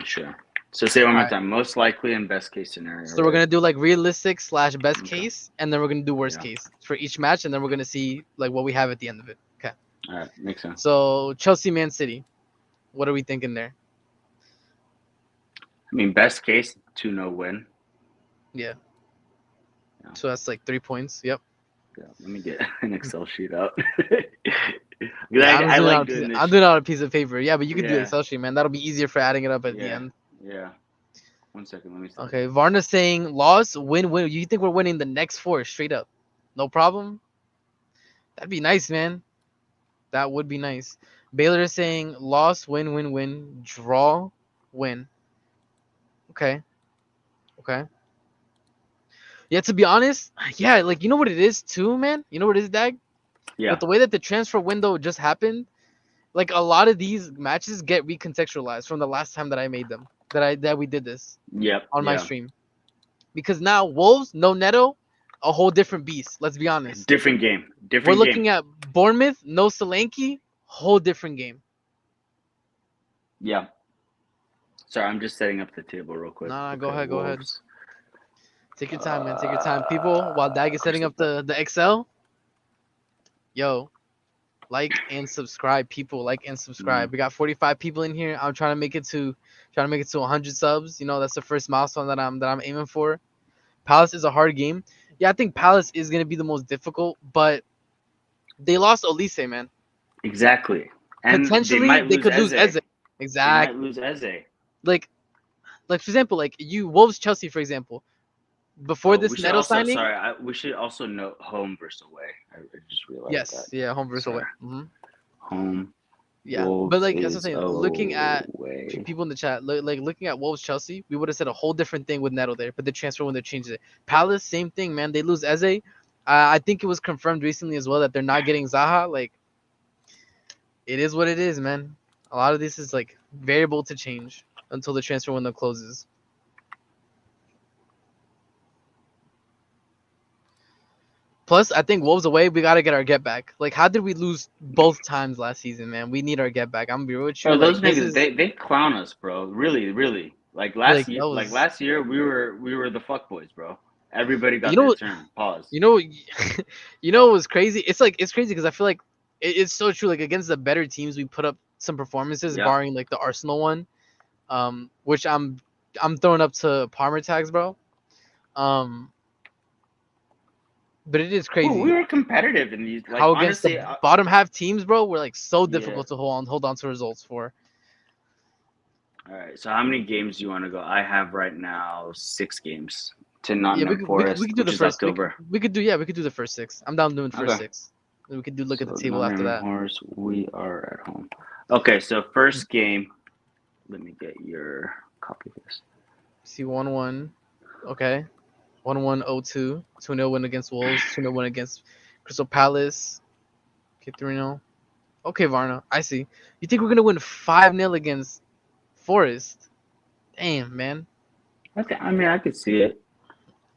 Sure. So say it one more Alright. time. Most likely and best case scenario. So we're gonna do like realistic / best Okay. case, and then we're gonna do worst Yeah. case for each match, and then we're gonna see like what we have at the end of it. Okay. All right, makes sense. So Chelsea, Man City, what are we thinking there? I mean, best case 2-0 win. Yeah. Yeah. So that's like 3 points. Yep. Yeah, let me get an Excel sheet out. Yeah, I like doing this. I'm doing it on a piece of paper. Yeah, but you can do Yeah. Excel sheet, man. That'll be easier for adding it up at the Yeah. end. Yeah. 1 second, let me see. Okay, Varna's saying loss, win. You think we're winning the next 4 straight up? No problem. That'd be nice, man. That would be nice. Baylor is saying loss, win, draw, win. Okay. Yeah, to be honest, yeah, like you know what it is too, man. You know what it is, Dag? Yeah. With the way that the transfer window just happened, like a lot of these matches get recontextualized from the last time that I made them. That we did this Yep. on my stream. Because now Wolves, no Neto, a whole different beast. Let's be honest. Different game. We're looking at Bournemouth, no Solanke, whole different game. Yeah. Sorry, I'm just setting up the table real quick. Nah, go ahead. Wolves. Take your time, man. Take your time. People, while Dag is setting up the Excel, yo, like and subscribe, people. Like and subscribe. We got 45 people in here. I'm trying to make it to 100 subs. You know, that's the first milestone that I'm aiming for. Palace is a hard game. Yeah, I think Palace is gonna be the most difficult, but they lost Olise, man. Exactly. And potentially they could lose Eze. Exactly. They might lose Eze. Like for example, like Wolves Chelsea, for example. Before this Neto signing. Sorry, we should also note home versus away. I just realized that. Yes, yeah, home versus away. Mm-hmm. Home. Yeah, Wolves but like as I'm saying, looking at away. people in the chat, looking at Wolves Chelsea, we would have said a whole different thing with Neto there, but the transfer window changed it. Palace, same thing, man. They lose Eze. I think it was confirmed recently as well that they're not getting Zaha. Like, it is what it is, man. A lot of this is like variable to change until the transfer window closes. Plus, I think Wolves away, we gotta get our get back. Like, how did we lose both times last season, man? We need our get back. I'm gonna be real with you. Bro, like, those niggas, they clown us, bro. Really. Like last year, we were the fuck boys, bro. Everybody got their turn. Pause. You know what was crazy? It's crazy because I feel like it's so true. Like against the better teams, we put up some performances, barring like the Arsenal one, which I'm throwing up to Palmer tags, bro. But it is crazy. Ooh, we were competitive in these. Like, how against honestly, the bottom half teams, bro, were like so difficult to hold on to results for. All right. So how many games do you want to go? I have right now 6 games to Nottingham Forest. We could do the first. October. We could do the first 6. I'm down doing the first 6. Then we could look at the table after that. Forest, we are at home. Okay, so first game. Let me get your copy of this. See 1-1. Okay. 1-1, 0-2. 2-0 win against Wolves. 2-0 win against Crystal Palace. Okay, 3-0. Okay, Varna. I see. You think we're going to win 5-0 against Forest? Damn, man. I mean, I could see it.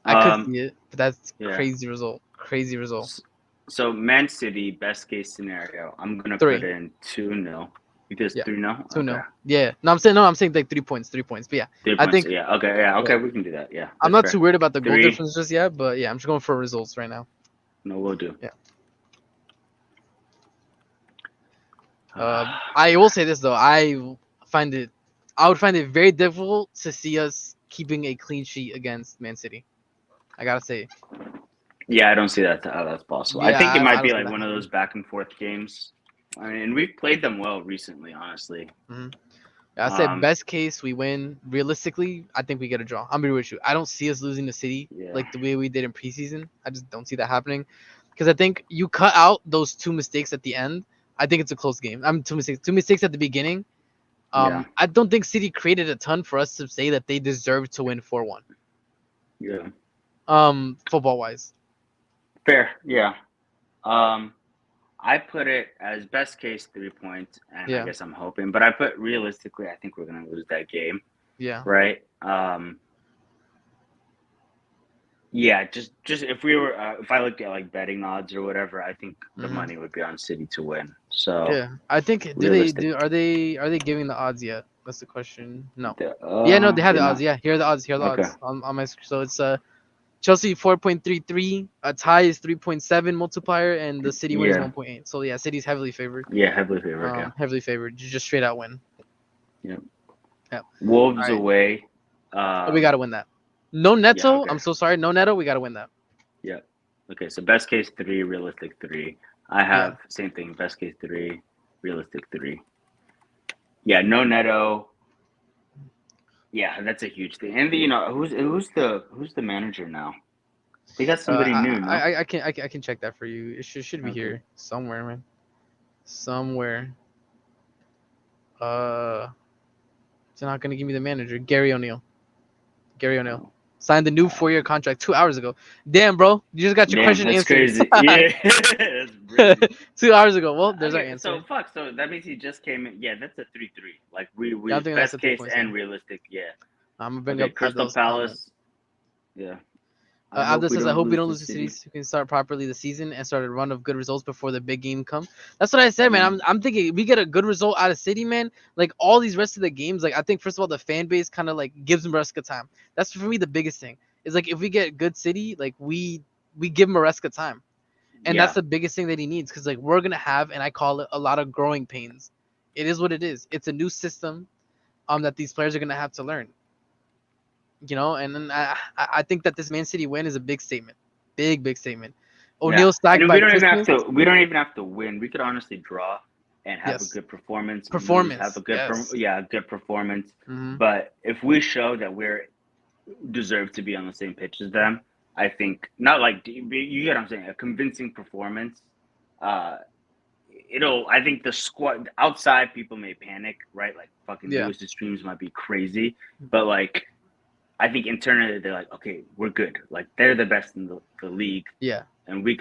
I could see it, but that's crazy result. Crazy result. So, Man City, best case scenario. I'm going to put in 2-0. Because 3-0? 2-0. Okay. Yeah. No, I'm saying like 3 points. 3 points. But yeah. 3 points, I think. Yeah. Okay, we can do that. Yeah. I'm not too worried about the goal difference just yet, but yeah, I'm just going for results right now. No, we'll do. Yeah. I will say this though. find it very difficult to see us keeping a clean sheet against Man City. I gotta say. Yeah, I don't see that how that's possible. I Yeah, think it I might don't be see like that one of happening. those back and forth games. I mean, we've played them well recently, honestly. I said best case we win. Realistically, I think we get a draw. I'm gonna be with you. I don't see us losing to City Yeah. like the way we did in preseason. I just don't see that happening because I think you cut out those 2 mistakes at the end. I think it's a close game. I'm 2 mistakes at the beginning. Yeah. I don't think City created a ton for us to say that they deserve to win 4-1. Yeah. Football wise. Fair. Yeah. I put it as best case 3 points, and I Yeah. guess I'm hoping, but I put realistically, I think we're gonna lose that game, Yeah. right? Yeah, just if we were, if I look at like betting odds or whatever, I think the Mhm. money would be on City to win. So Yeah. I think realistic. are they giving the odds yet? That's the question. No. The, Yeah, no, they have they're the odds. not. Yeah, here are the odds. Here are the Okay. odds on my screen. So it's Chelsea 4.33, a tie is 3.7 multiplier, and the City win is Yeah. 1.8. So yeah, City's heavily favored. Yeah, heavily favored. Yeah. Heavily favored. Just straight out win. Yeah. Yeah. Wolves All right. away. So we gotta win that. No Yeah. Neto. Okay. I'm so sorry. No Neto. We gotta win that. Yeah. Okay. So best case 3, realistic 3. I have same thing. Best case 3, realistic 3. Yeah. No Neto. Yeah, that's a huge thing. And who's the manager now? They got somebody new, no? I can check that for you. It should be Okay. here somewhere, man. Somewhere. It's not gonna give me the manager. Gary O'Neill. Gary O'Neill Oh. signed the new 4-year contract 2 hours ago. Damn, bro, you just got your Damn, question that's answered. crazy. Yeah, that's crazy. 2 hours ago. Well, there's our Okay, answer. so that means he just came in. Yeah, that's a 3-3. Like we Yeah, I'm thinking that's best a case 3.7. and realistic. Yeah. I'm gonna bring Okay, up Crystal Abdel's comment. Palace. Yeah. I Abdel hope we says, "I don't hope we lose don't to lose to City. cities who can start properly the season and start a run of good results before the big game come." That's what I said, man. I'm thinking we get a good result out of City, man. Like all these rest of the games, like I think first of all the fan base kind of like gives Maresca time. That's for me the biggest thing. Is like if we get good City, like we give Maresca time, and that's Yeah. the biggest thing that he needs because like we're gonna have, and I call it a lot of growing pains. It is what it is. It's a new system, that these players are gonna have to learn. And then I think that this Man City win is a big statement, big statement. Yeah. O'Neal stacked And by Christmas. we don't even have to win. We could honestly draw and have a Yes, good performance. Lose, have performance. a good Yes. good performance. Hmm. But if we show that we're deserve to be on the same pitch as them, I think not like you get what I'm saying, a convincing performance. Uh, I think the squad outside people may panic, right? Like fucking Yeah. Lewis's streams might be crazy, but like I think internally they're like, okay, we're good. Like they're the best in the league, Yeah. and we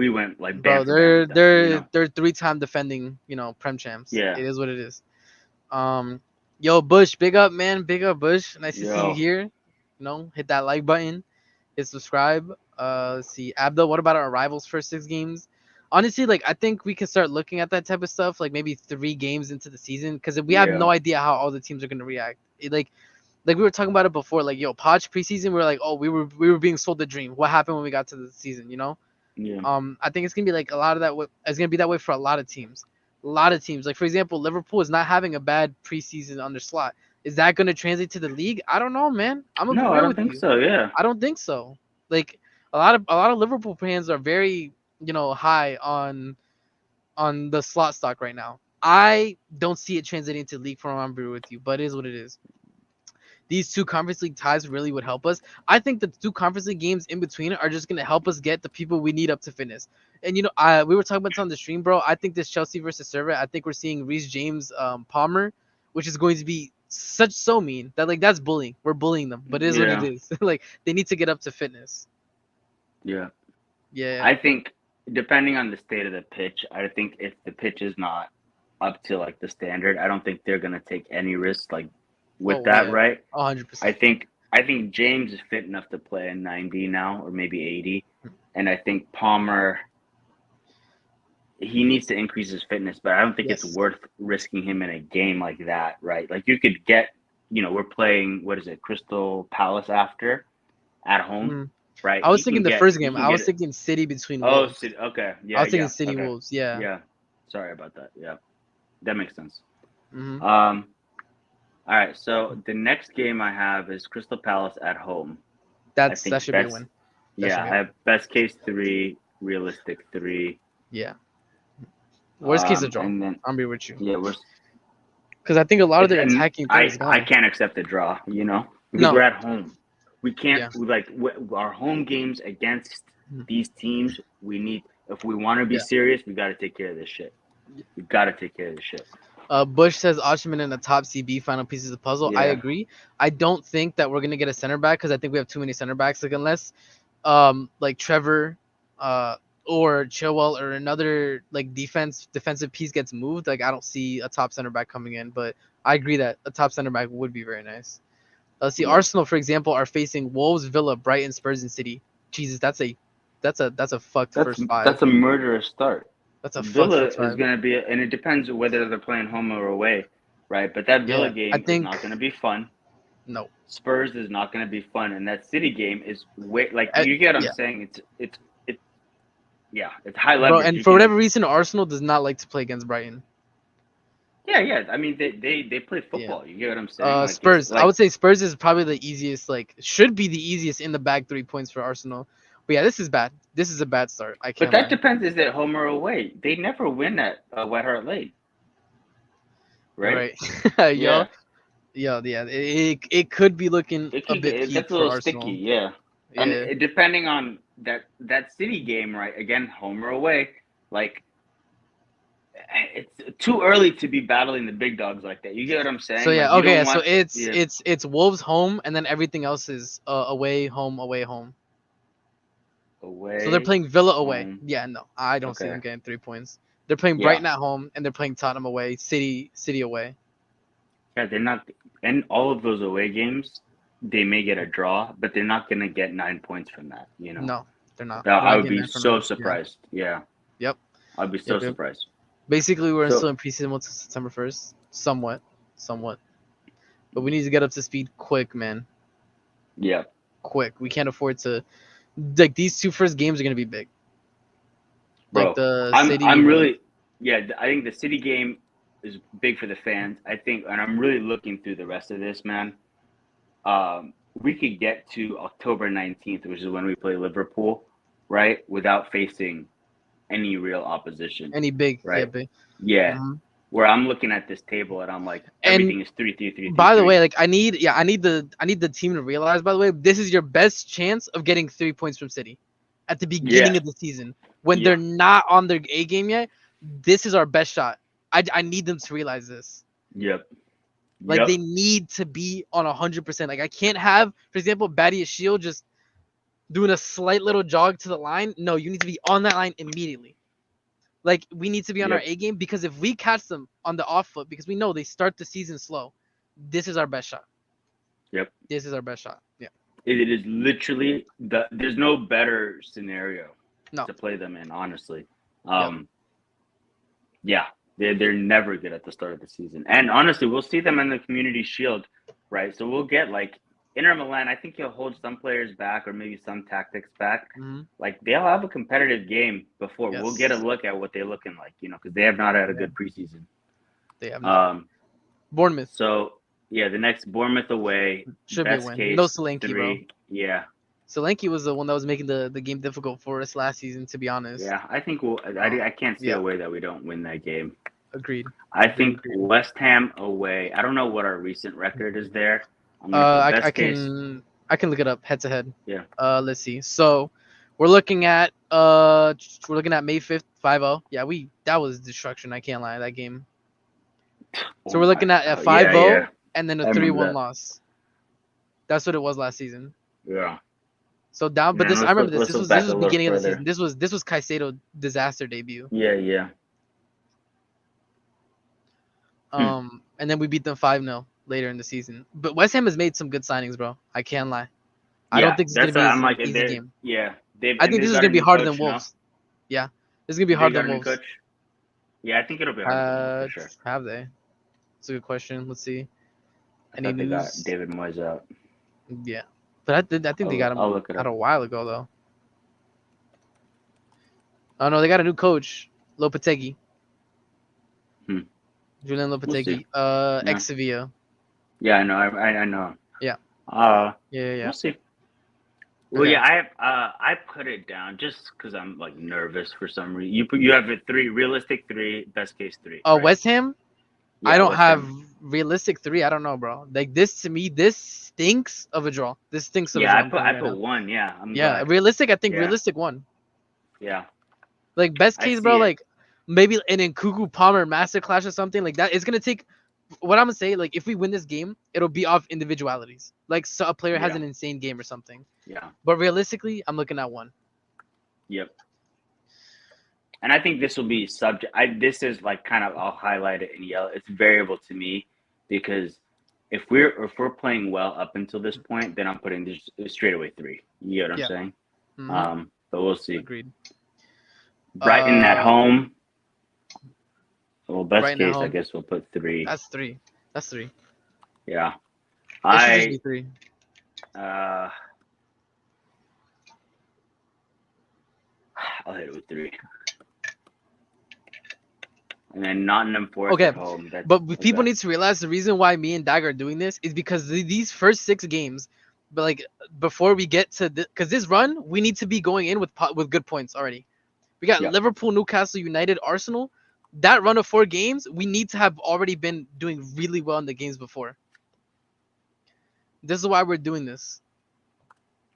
went like Bro, bam for bam with them, they're 3-time defending, Prem champs. Yeah. It is what it is. Yo, Bush, big up, man. Big up, Bush. Nice to see you Yo. here. Hit that like button. Hit subscribe. Let's see. Abdul, what about our rivals' first 6 games? Honestly, like I think we can start looking at that type of stuff, like maybe 3 games into the season, because we have Yeah. no idea how all the teams are gonna react. Like we were talking about it before, like yo, Podge preseason, we were like, oh, we were being sold the dream. What happened when we got to the season? Yeah. I think it's gonna be like a lot of that. It's gonna be that way for a lot of teams. Like for example, Liverpool is not having a bad preseason on their slot. Is that gonna translate to the league? I don't know, man. I'm gonna be No, I real don't with think you. so. Yeah. I don't think so. Like a lot of Liverpool fans are very high on the slot stock right now. I don't see it translating to league form. I'm agree with you, but it is what it is. These 2 Conference League ties really would help us. I think the 2 Conference League games in between are just gonna help us get the people we need up to fitness. And we were talking about this on the stream, bro. I think this Chelsea versus Servette, I think we're seeing Reece James, Palmer, which is going to be so mean that like that's bullying. We're bullying them, but it is what it is. Like they need to get up to fitness. Yeah. Yeah. I think depending on the state of the pitch, I think if the pitch is not up to like the standard, I don't think they're gonna take any risks like with that, right? 100%. I think James is fit enough to play in 90 now or maybe 80, and I think Palmer he needs to increase his fitness, but I don't think it's worth risking him in a game like that, right? Like you could get, we're playing Crystal Palace after at home, right? I was thinking the first game. I was thinking City between Wolves. City. Okay, yeah, I was thinking City Wolves. Yeah. Yeah. Sorry about that. Yeah, that makes sense. Mm-hmm. All right, so the next game I have is Crystal Palace at home. That should be a win. Yeah, I have best case 3, realistic 3. Yeah. Worst case a draw. And then I'll be with you. yeah, Because I think a lot of their attacking thing is gone. I can't accept a draw, because No. we're at home. We can't Yeah. our home games against these teams. We need, if we want to be Yeah. serious, we got to take care of this shit. We got to take care of this shit. Bush says Oshman in the top CB final pieces of the puzzle. Yeah. I agree. I don't think that we're gonna get a center back because I think we have too many center backs. Like unless, like Trevor, or Chilwell or another like defensive piece gets moved. Like I don't see a top center back coming in, but I agree that a top center back would be very nice. Let's see. Yeah. Arsenal, for example, are facing Wolves, Villa, Brighton, Spurs, and City. Jesus, that's a fucked first 5. That's a murderous start. That's a Villa fucked first is going to be, and it depends whether they're playing home or away, right? But that Villa game is not going to be fun. No. Spurs is not going to be fun, and that City game is you get what I'm saying? It's high level. And for whatever reason, Arsenal does not like to play against Brighton. Yeah. I mean, they play football. Yeah. You get what I'm saying? Spurs. I would say Spurs is probably the easiest. Should be the easiest in the bag 3 points for Arsenal. But yeah, this is bad. This is a bad start. But that depends. Is it home or away? They never win at White Hart Lane. Right. Yeah. It could be looking a bit peak for Arsenal. Sticky. Yeah. And depending on that City game, right? Again, home or away, it's too early to be battling the big dogs like that. You get what I'm saying? So yeah, okay. So it's Wolves home, and then everything else is away, home, away, home. Away. So they're playing Villa away. Home. Yeah, no, I don't see them getting 3 points. They're playing Brighton at home, and they're playing Tottenham away, City away. Yeah, they're not. And all of those away games, they may get a draw, but they're not going to get 9 points from that. No, they're not. I would be so surprised. Yeah. Yep. I'd be so surprised. Basically, we're still in preseason until September 1st. Somewhat. But we need to get up to speed quick, man. Yeah. Quick. We can't afford to. These 2 first games are going to be big. Bro, City. I think the City game is big for the fans. I think, and I'm really looking through the rest of this, man. We could get to October 19th, which is when we play Liverpool, right? Without facing any real opposition. Any big, right? Yeah, big. Yeah. Mm-hmm. Where I'm looking at this table and I'm like, everything is 3-3-3. By the way, I need the team to realize, by the way, this is your best chance of getting 3 points from City at the beginning of the season. When they're not on their A game yet, this is our best shot. I need them to realize this. Yep. They need to be on 100%. I can't have, for example, Badia Shield just doing a slight little jog to the line. No, you need to be on that line immediately. We need to be on our A game, because if we catch them on the off foot, because we know they start the season slow, this is our best shot. Yep. This is our best shot. Yeah. It is literally there's no better scenario to play them in, honestly. Yeah, they're never good at the start of the season. And honestly, we'll see them in the Community Shield, right? So we'll get Inter Milan, I think he'll hold some players back or maybe some tactics back. Mm-hmm. They'll have a competitive game before. We'll get a look at what they're looking like, because they have not had a good preseason. They have not. Bournemouth. So, the next Bournemouth away. Should be a win. No Solanke, bro. Yeah. Solanke was the one that was making the game difficult for us last season, to be honest. Yeah, I think I can't see a way that we don't win that game. Agreed. I think West Ham away. I don't know what our recent record is there. I can look it up head to head. Yeah. Let's see. So we're looking at May 5th, 5-0. Yeah, that was destruction. I can't lie, that game. So we're looking at a 5-0 and then a 3-1 loss. That's what it was last season. Yeah. So down, but I remember this. This was beginning of the season. This was Caicedo disaster debut. Yeah. And then we beat them 5-0 later in the season. But West Ham has made some good signings, bro. I can't lie. I don't think it's gonna be an easy game. Yeah. I think this is gonna be harder than Wolves. Yeah. This is gonna be harder than Wolves. Coach? Yeah, I think it'll be harder for sure. Have they? That's a good question. Let's see. Any news? They got David Moyes out. Yeah. But I think they got him out a while ago, though. Oh, no, they got a new coach, Lopetegui. Julian Lopetegui, ex-Sevilla. Yeah, I know. I know. Yeah. Uh, Yeah. we'll see. Well, Okay. yeah, I put it down just because I'm like nervous for some reason. You have a three realistic three, best case three, right? West Ham. I Yeah, don't West have Ham. realistic 3. I don't know, bro. Like this to me, this stinks of a draw. This stinks of a Yeah, draw. I I'm put telling I you right put now. one. Yeah, I'm Yeah, glad. realistic. I think Yeah, realistic 1. yeah, Like best I case, bro. see it. Like maybe an Nkuku Palmer masterclass or something like that. It's gonna take. What I'm gonna say, like if we win this game, it'll be off individualities. Like so a player has Yeah, an insane game or something. yeah, But realistically, I'm looking at 1. yep. And I think this will be subject. This is like kind of I'll highlight it in yellow. It's variable to me because if we're playing well up until this point, then I'm putting this straight away three. You get what I'm Yeah. saying? Mm-hmm. But we'll see. Agreed. Brighton at Uh, home. Well, best Brighton at case, I home. guess we'll put three. That's 3. That's 3. Yeah, It should just be I 3. uh, I'll hit it with three. And then Nottingham Forest Okay, at home. That's but people okay. need to realize the reason why me and Dag are doing this is because these first 6 games, but like before we get to because this run we need to be going in with good points already. We got Yeah. Liverpool, Newcastle United, Arsenal. That run of 4 games, we need to have already been doing really well in the games before. This is why we're doing this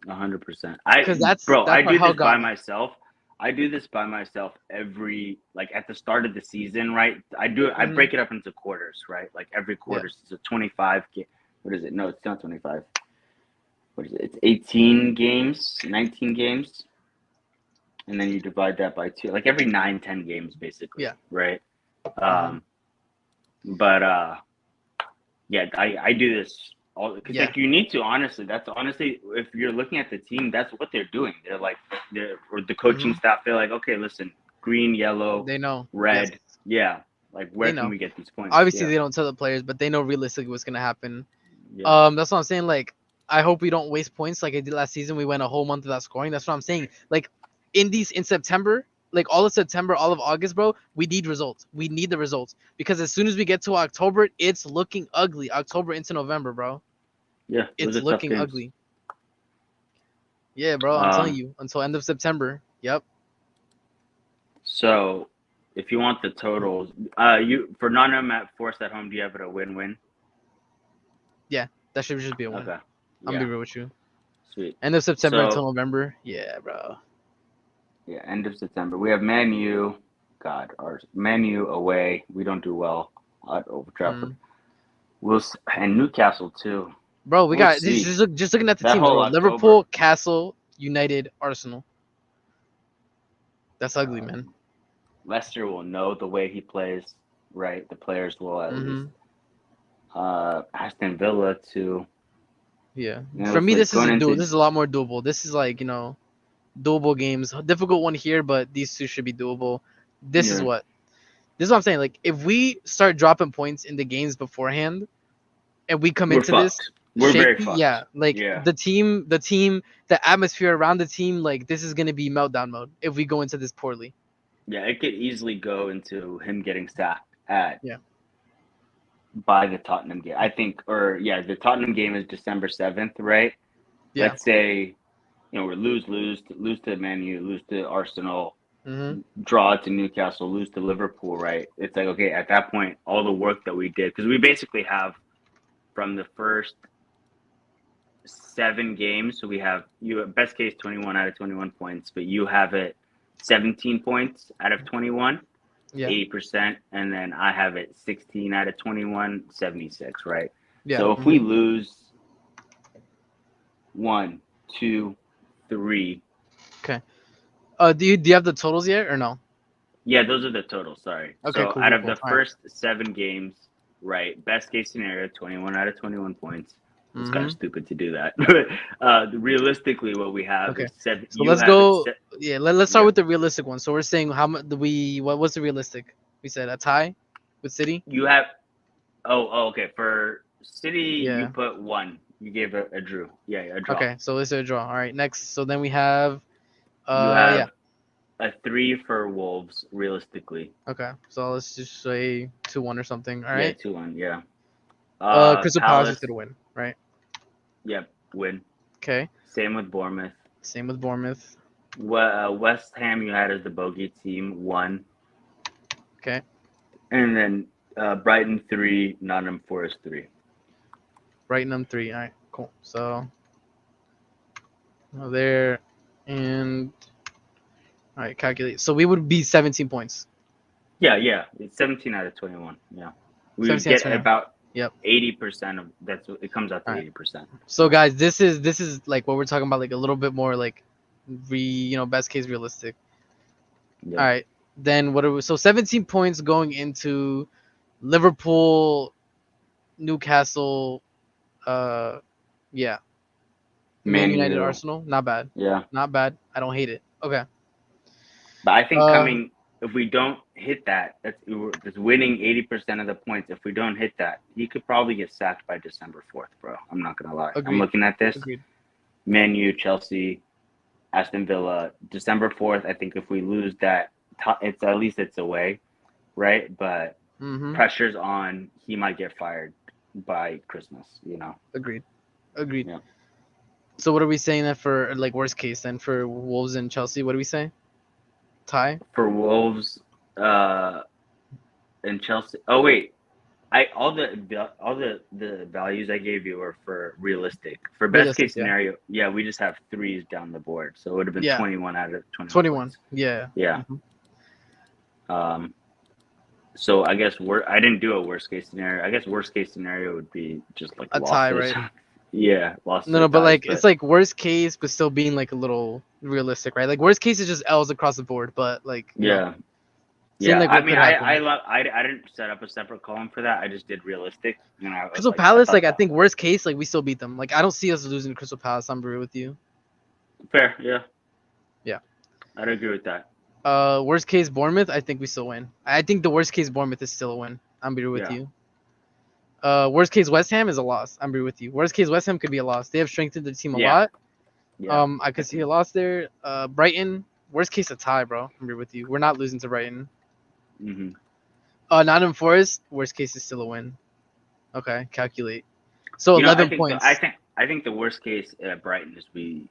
100%. because Bro, that's I our do hell this by God. myself. I do this by myself every like at the start of the season, right? I Mhm. break it up into quarters, right? Like every Yeah. quarter is a 25 game. What is it? No, it's not 25. What is it? It's 18 games, 19 games, and then you divide that by 2. Like every 9, 10 games basically, Yeah. right? Mhm. But yeah, I do this all because Yeah. like you need to honestly. That's honestly, if you're looking at the team, that's what they're doing. They're like, or the coaching Mhm. staff. They're like, okay, listen, green, yellow, They know. Yes. red. Yeah, like They where can know. we get these points? Obviously, Yeah, they don't tell the players, but they know realistically what's gonna happen. yeah, That's what I'm saying. Like, I hope we don't waste points like I did last season. We went a whole month without scoring. That's what I'm saying. Like, in September, like all of September, all of August, bro, we need results. We need the results because as soon as we get to October, it's looking ugly. October into November, bro, yeah. Those it's are tough looking games. ugly. Yeah, bro, I'm telling Um, you. Until end of September. Yep. so if you want the totals, you for Nottingham at Forest at home, do you have it a win-win? Yeah, that should just be a win. Okay, I'm gonna yeah, be real with you. sweet. End of September until So November. Yeah, bro. yeah, end of September. We have Man U. God, our Man U away. We don't do well at Old Trafford. Mm. And Newcastle too. Bro, we We'll got see. just looking at the That teams, whole bro. October, Liverpool, Castle, United, Arsenal. That's ugly, man. Leicester will know the way he plays, right? The players will at least. Mm-hmm. Aston Villa too. Yeah. You know, For it's me, like this is going this into is a lot more doable. This is like doable games. Difficult one here, but these 2 should be doable. This is yeah, what this is what I'm saying. Like if we start dropping points in the games beforehand and we come we're into this fucked. We're very shaky, fucked. yeah, like Yeah, the atmosphere around the team, like this is gonna be meltdown mode if we go into this poorly. yeah. It could easily go into him getting sacked at Yeah. by the Tottenham game. I think, or yeah, the Tottenham game is December 7th, right? Yeah. Let's say we lose to Man U, lose to Arsenal, Mm-hmm. draw to Newcastle, lose to Liverpool, right? It's like, okay, at that point, all the work that we did, because we basically have from the first 7 games, so we have you best case 21 out of 21 points, but you have it 17 points out of 21, Yeah. 80%, and then I have it 16 out of 21, 76, right? Yeah. So if Mm-hmm. we lose 1, 2, 3. Okay. Do you have the totals yet or no? Yeah, those are the totals. Sorry. Okay. So Cool. out Cool. of Cool. the All right. first 7 games, right? Best case scenario, 21 out of 21 points. It's kind of Mm-hmm. stupid to do that. Realistically, what we have Okay. is 7. So You let's have it go. set. Yeah. Let's start Yeah. with the realistic one. So we're saying how much do we? What's the realistic? We said a tie with City. You have. Okay. For City, you Yeah. put 1. You gave a drew. Yeah, a draw. Okay. So let's say a draw. All right. Next. So then we have. You Yeah. have a 3 for Wolves, realistically. Okay. So let's just say 2-1 or something. All Yeah, right. 2-1. Yeah. Crystal Palace is Palace. gonna win, right? Yep, win. Okay. Same with Bournemouth. Same with Bournemouth. West Ham you had as the bogey team, 1. Okay. And then Brighton 3, Nottingham Forest 3. Brighton 3. All right. Cool. So there, and all right. Calculate. So we would be 17 points. Yeah. It's 17 out of 21. Yeah. We would 17 out of get 21. about Yep. 80% of that's what it comes out to. All right. 80%. So guys, this is like what we're talking about, like a little bit more like best case realistic. Yeah. All right. Then what are we? So 17 points going into Liverpool, Newcastle, yeah. Man United, U. Arsenal, not bad. Yeah. Not bad. I don't hate it. Okay. But I think if we don't hit that, that's winning 80% of the points. If we don't hit that, he could probably get sacked by December 4th, bro. I'm not gonna lie. Agreed. I'm looking at this. Agreed. Man U, Chelsea, Aston Villa, December 4th. I think if we lose that, it's at least it's away, right? But pressure's on. He might get fired by Christmas. Agreed. Yeah. So what are we saying then for like worst case then for Wolves and Chelsea? What do we say? Tie? For Wolves, and Chelsea. Oh wait, all the values I gave you were for realistic. For best case scenario, yeah, we just have 3s down the board, so it would have been 21 out of 21. 21. Yeah. Yeah. So I guess I didn't do a worst case scenario. I guess worst case scenario would be just like a losses. tie, right? Yeah, losses. No, but like it's like worst case, but still being like a little realistic, right? Like worst case is just L's across the board, but like yeah. Like I mean, I didn't set up a separate column for that. I just did realistic. Crystal Palace, like I think worst case, like we still beat them. Like I don't see us losing to Crystal Palace. I'm agree with you. Fair, yeah. Yeah, I'd agree with that. Worst case Bournemouth, I think we still win. I think the worst case Bournemouth is still a win. I'm agree with you. Worst case West Ham is a loss. I'm agree with you. Worst case West Ham could be a loss. They have strengthened the team a lot. Yeah. I could see a loss there. Brighton, worst case a tie, bro. I'm agree with you. We're not losing to Brighton. Mm-hmm. Nottingham Forest, worst case is still a win. Okay, calculate. So 11 points. I think the worst case at Brighton is we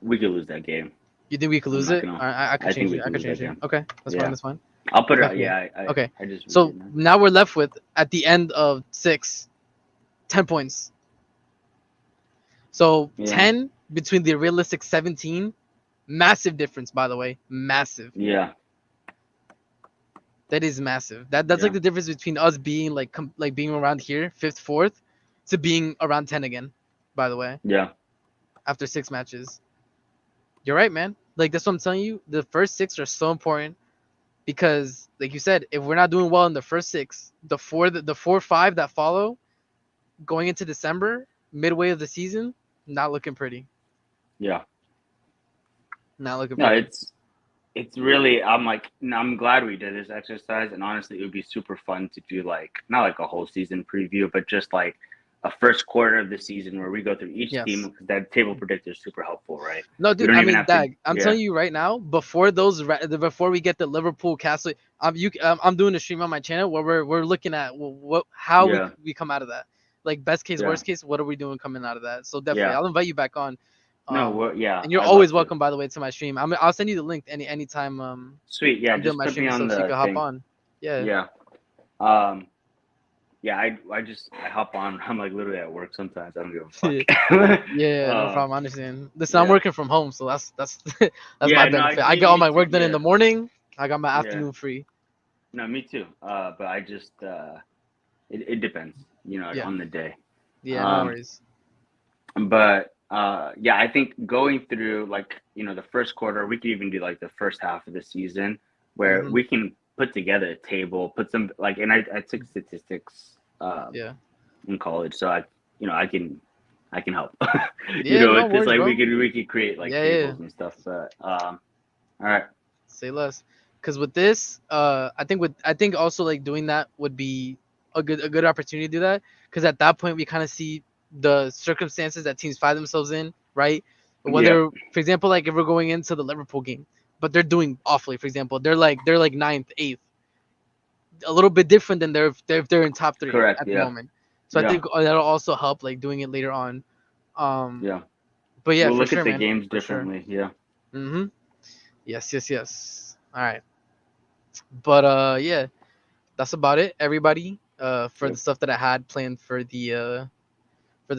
could lose that game. You think we could lose it? I could change it. I could change it. Okay, that's fine. That's fine. I'll put it out. Yeah. Okay. So now we're left with at the end of 6, 10 points. So 10 between the realistic 17. Massive difference, by the way. Massive. Yeah. That is massive. That's like the difference between us being like being around here, 5th, 4th, to being around 10 again. By the way. Yeah. After 6 matches. You're right, man. Like that's what I'm telling you. The first 6 are so important because, like you said, if we're not doing well in the first 6, the 4, 5 that follow, going into December, midway of the season, not looking pretty. Yeah. Not looking pretty. No, it's really, I'm glad we did this exercise, and honestly, it would be super fun to do not like a whole season preview, but just like a first quarter of the season where we go through each team, because that table predictor is super helpful, right? No, dude, I mean, Dag, I'm telling you right now, before we get the Liverpool Castle, I'm doing a stream on my channel where we're looking at how we come out of that. Like best case, worst case, what are we doing coming out of that? So definitely, I'll invite you back on. And you're always welcome, by the way, to my stream. I'll send you the link anytime. Sweet, yeah. I'm doing my stream, so you can hop on. Yeah. Yeah. I hop on. I'm like literally at work sometimes. I don't give a fuck. No problem. I understand. Listen, I'm working from home, so that's my benefit. I get all my work done in the morning. I got my afternoon free. No, me too. But I just it depends, on the day. Yeah, no worries. But I think going through the first quarter, we could even do like the first half of the season where we can put together a table, put some and I took statistics in college, so I can help. With this, we could create tables and stuff. But all right. Say less. Because with this, I think also like doing that would be a good opportunity to do that. Because at that point we kind of see the circumstances that teams find themselves in, right? Whether, for example, like if we're going into the Liverpool game, but they're doing awfully. For example, they're like 9th, 8th, a little bit different than if they're in top 3 at the moment. So I Yeah. think that'll also help, like doing it later on. Yeah. But yeah, We'll for look sure, at the man. games For sure. differently. Yeah. Mm-hmm. Yes. All right. But yeah, that's about it, everybody. For the Yep. stuff that I had planned for the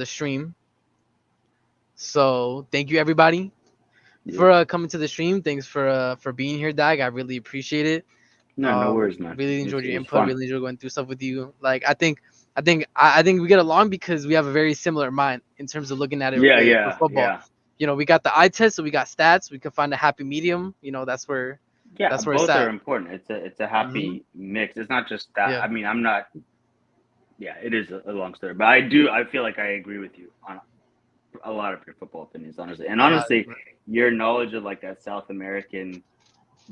stream. So thank you, everybody, Yep. for coming to the stream. Thanks for being here, Dag. I really appreciate it. No, no worries, man. Really It enjoyed your was input. fun. Really enjoyed going through stuff with you. Like I think we get along because we have a very similar mind in terms of looking at it Yeah, for yeah, football. yeah. You know, we got the eye test, so we got stats. We can find a happy medium. You know, Yeah, that's where it's both are at. important. It's a Hmm. happy mix. It's not just that. Yeah. I mean, I'm not. Yeah, it is a long story, but I feel like I agree with you on a lot of your football opinions, honestly. And honestly, your knowledge of like that South American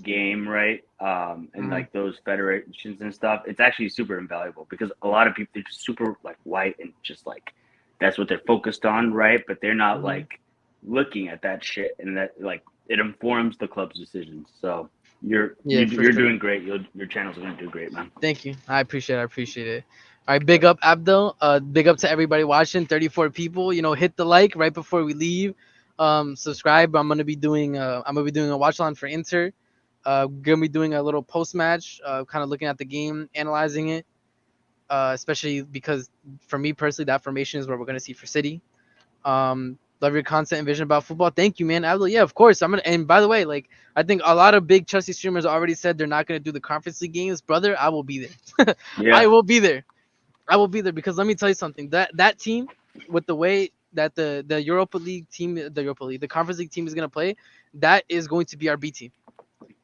game, right? And Mhm. like those federations and stuff, it's actually super invaluable because a lot of people they're just super like white and just like that's what they're focused on, right? But they're not Mhm. like looking at that shit and that like it informs the club's decisions. So Yeah, for you're sure. doing great. Your channel's gonna do great, man. Thank you. I appreciate it. All right, big up Abdul. Big up to everybody watching. 34 people. You know, hit the like right before we leave. Subscribe. I'm gonna be doing a watch along for Inter. Gonna be doing a little post match, kind of looking at the game, analyzing it. Especially because for me personally, that formation is what we're gonna see for City. Love your content and vision about football. Thank you, man. Abdul, yeah, of course. I'm gonna. And by the way, like I think a lot of big Chelsea streamers already said they're not gonna do the Conference League games, brother. I will be there. I Yeah, will be there. I will be there because let me tell you something. That team, with the way that the Europa League team, the Conference League team is gonna play, that is going to be our B team.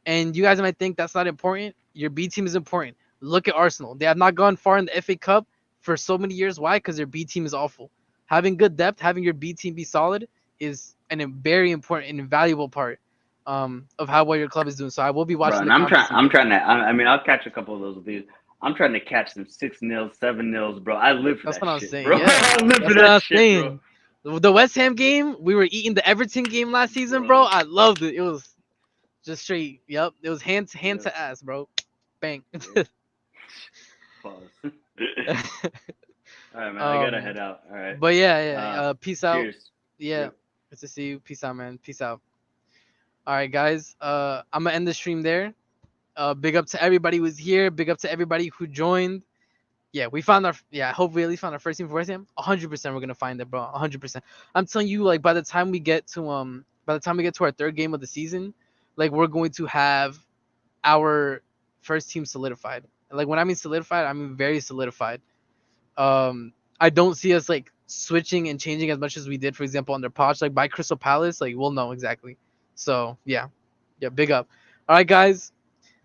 And you guys might think that's not important. Your B team is important. Look at Arsenal. They have not gone far in the FA Cup for so many years. Why? Because their B team is awful. Having good depth, having your B team be solid is a very important and invaluable part of how well your club is doing. So I will be bro. watching And the Conference League I'm games. trying to. I mean, I'll catch a couple of those with you. I'm trying to catch some 6-0, 7-0, bro. I live for That's that what I'm shit, saying. bro. Yeah, I live for that's what that I'm shit, bro. saying. The West Ham game, we were eating the Everton game last season, bro. I loved it. It was just straight. Yep, it was hand Yeah. to ass, bro. Bang. Yeah. Pause. All right, man. I gotta um, head out. All right. but yeah. Peace out. Cheers. Yeah, Yep. good to see you. Peace out, man. Peace out. All right, guys. I'm gonna end the stream there. Big up to everybody who's here. Big up to everybody who joined. Yeah, we found our. Yeah, I hope we at least found our first team for West Ham. 100%, we're gonna find it, bro. 100%. I'm telling you, like by the time we get to our third game of the season, like we're going to have our first team solidified. Like when I mean solidified, I mean very solidified. I don't see us like switching and changing as much as we did, for example, under Poch. Like by Crystal Palace, like we'll know exactly. So yeah, big up. All right, guys,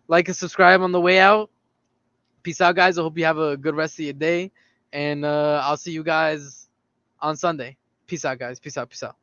like and subscribe on the way out. Peace out, guys. I hope you have a good rest of your day, and I'll see you guys on Sunday. Peace out, guys. Peace out. Peace out.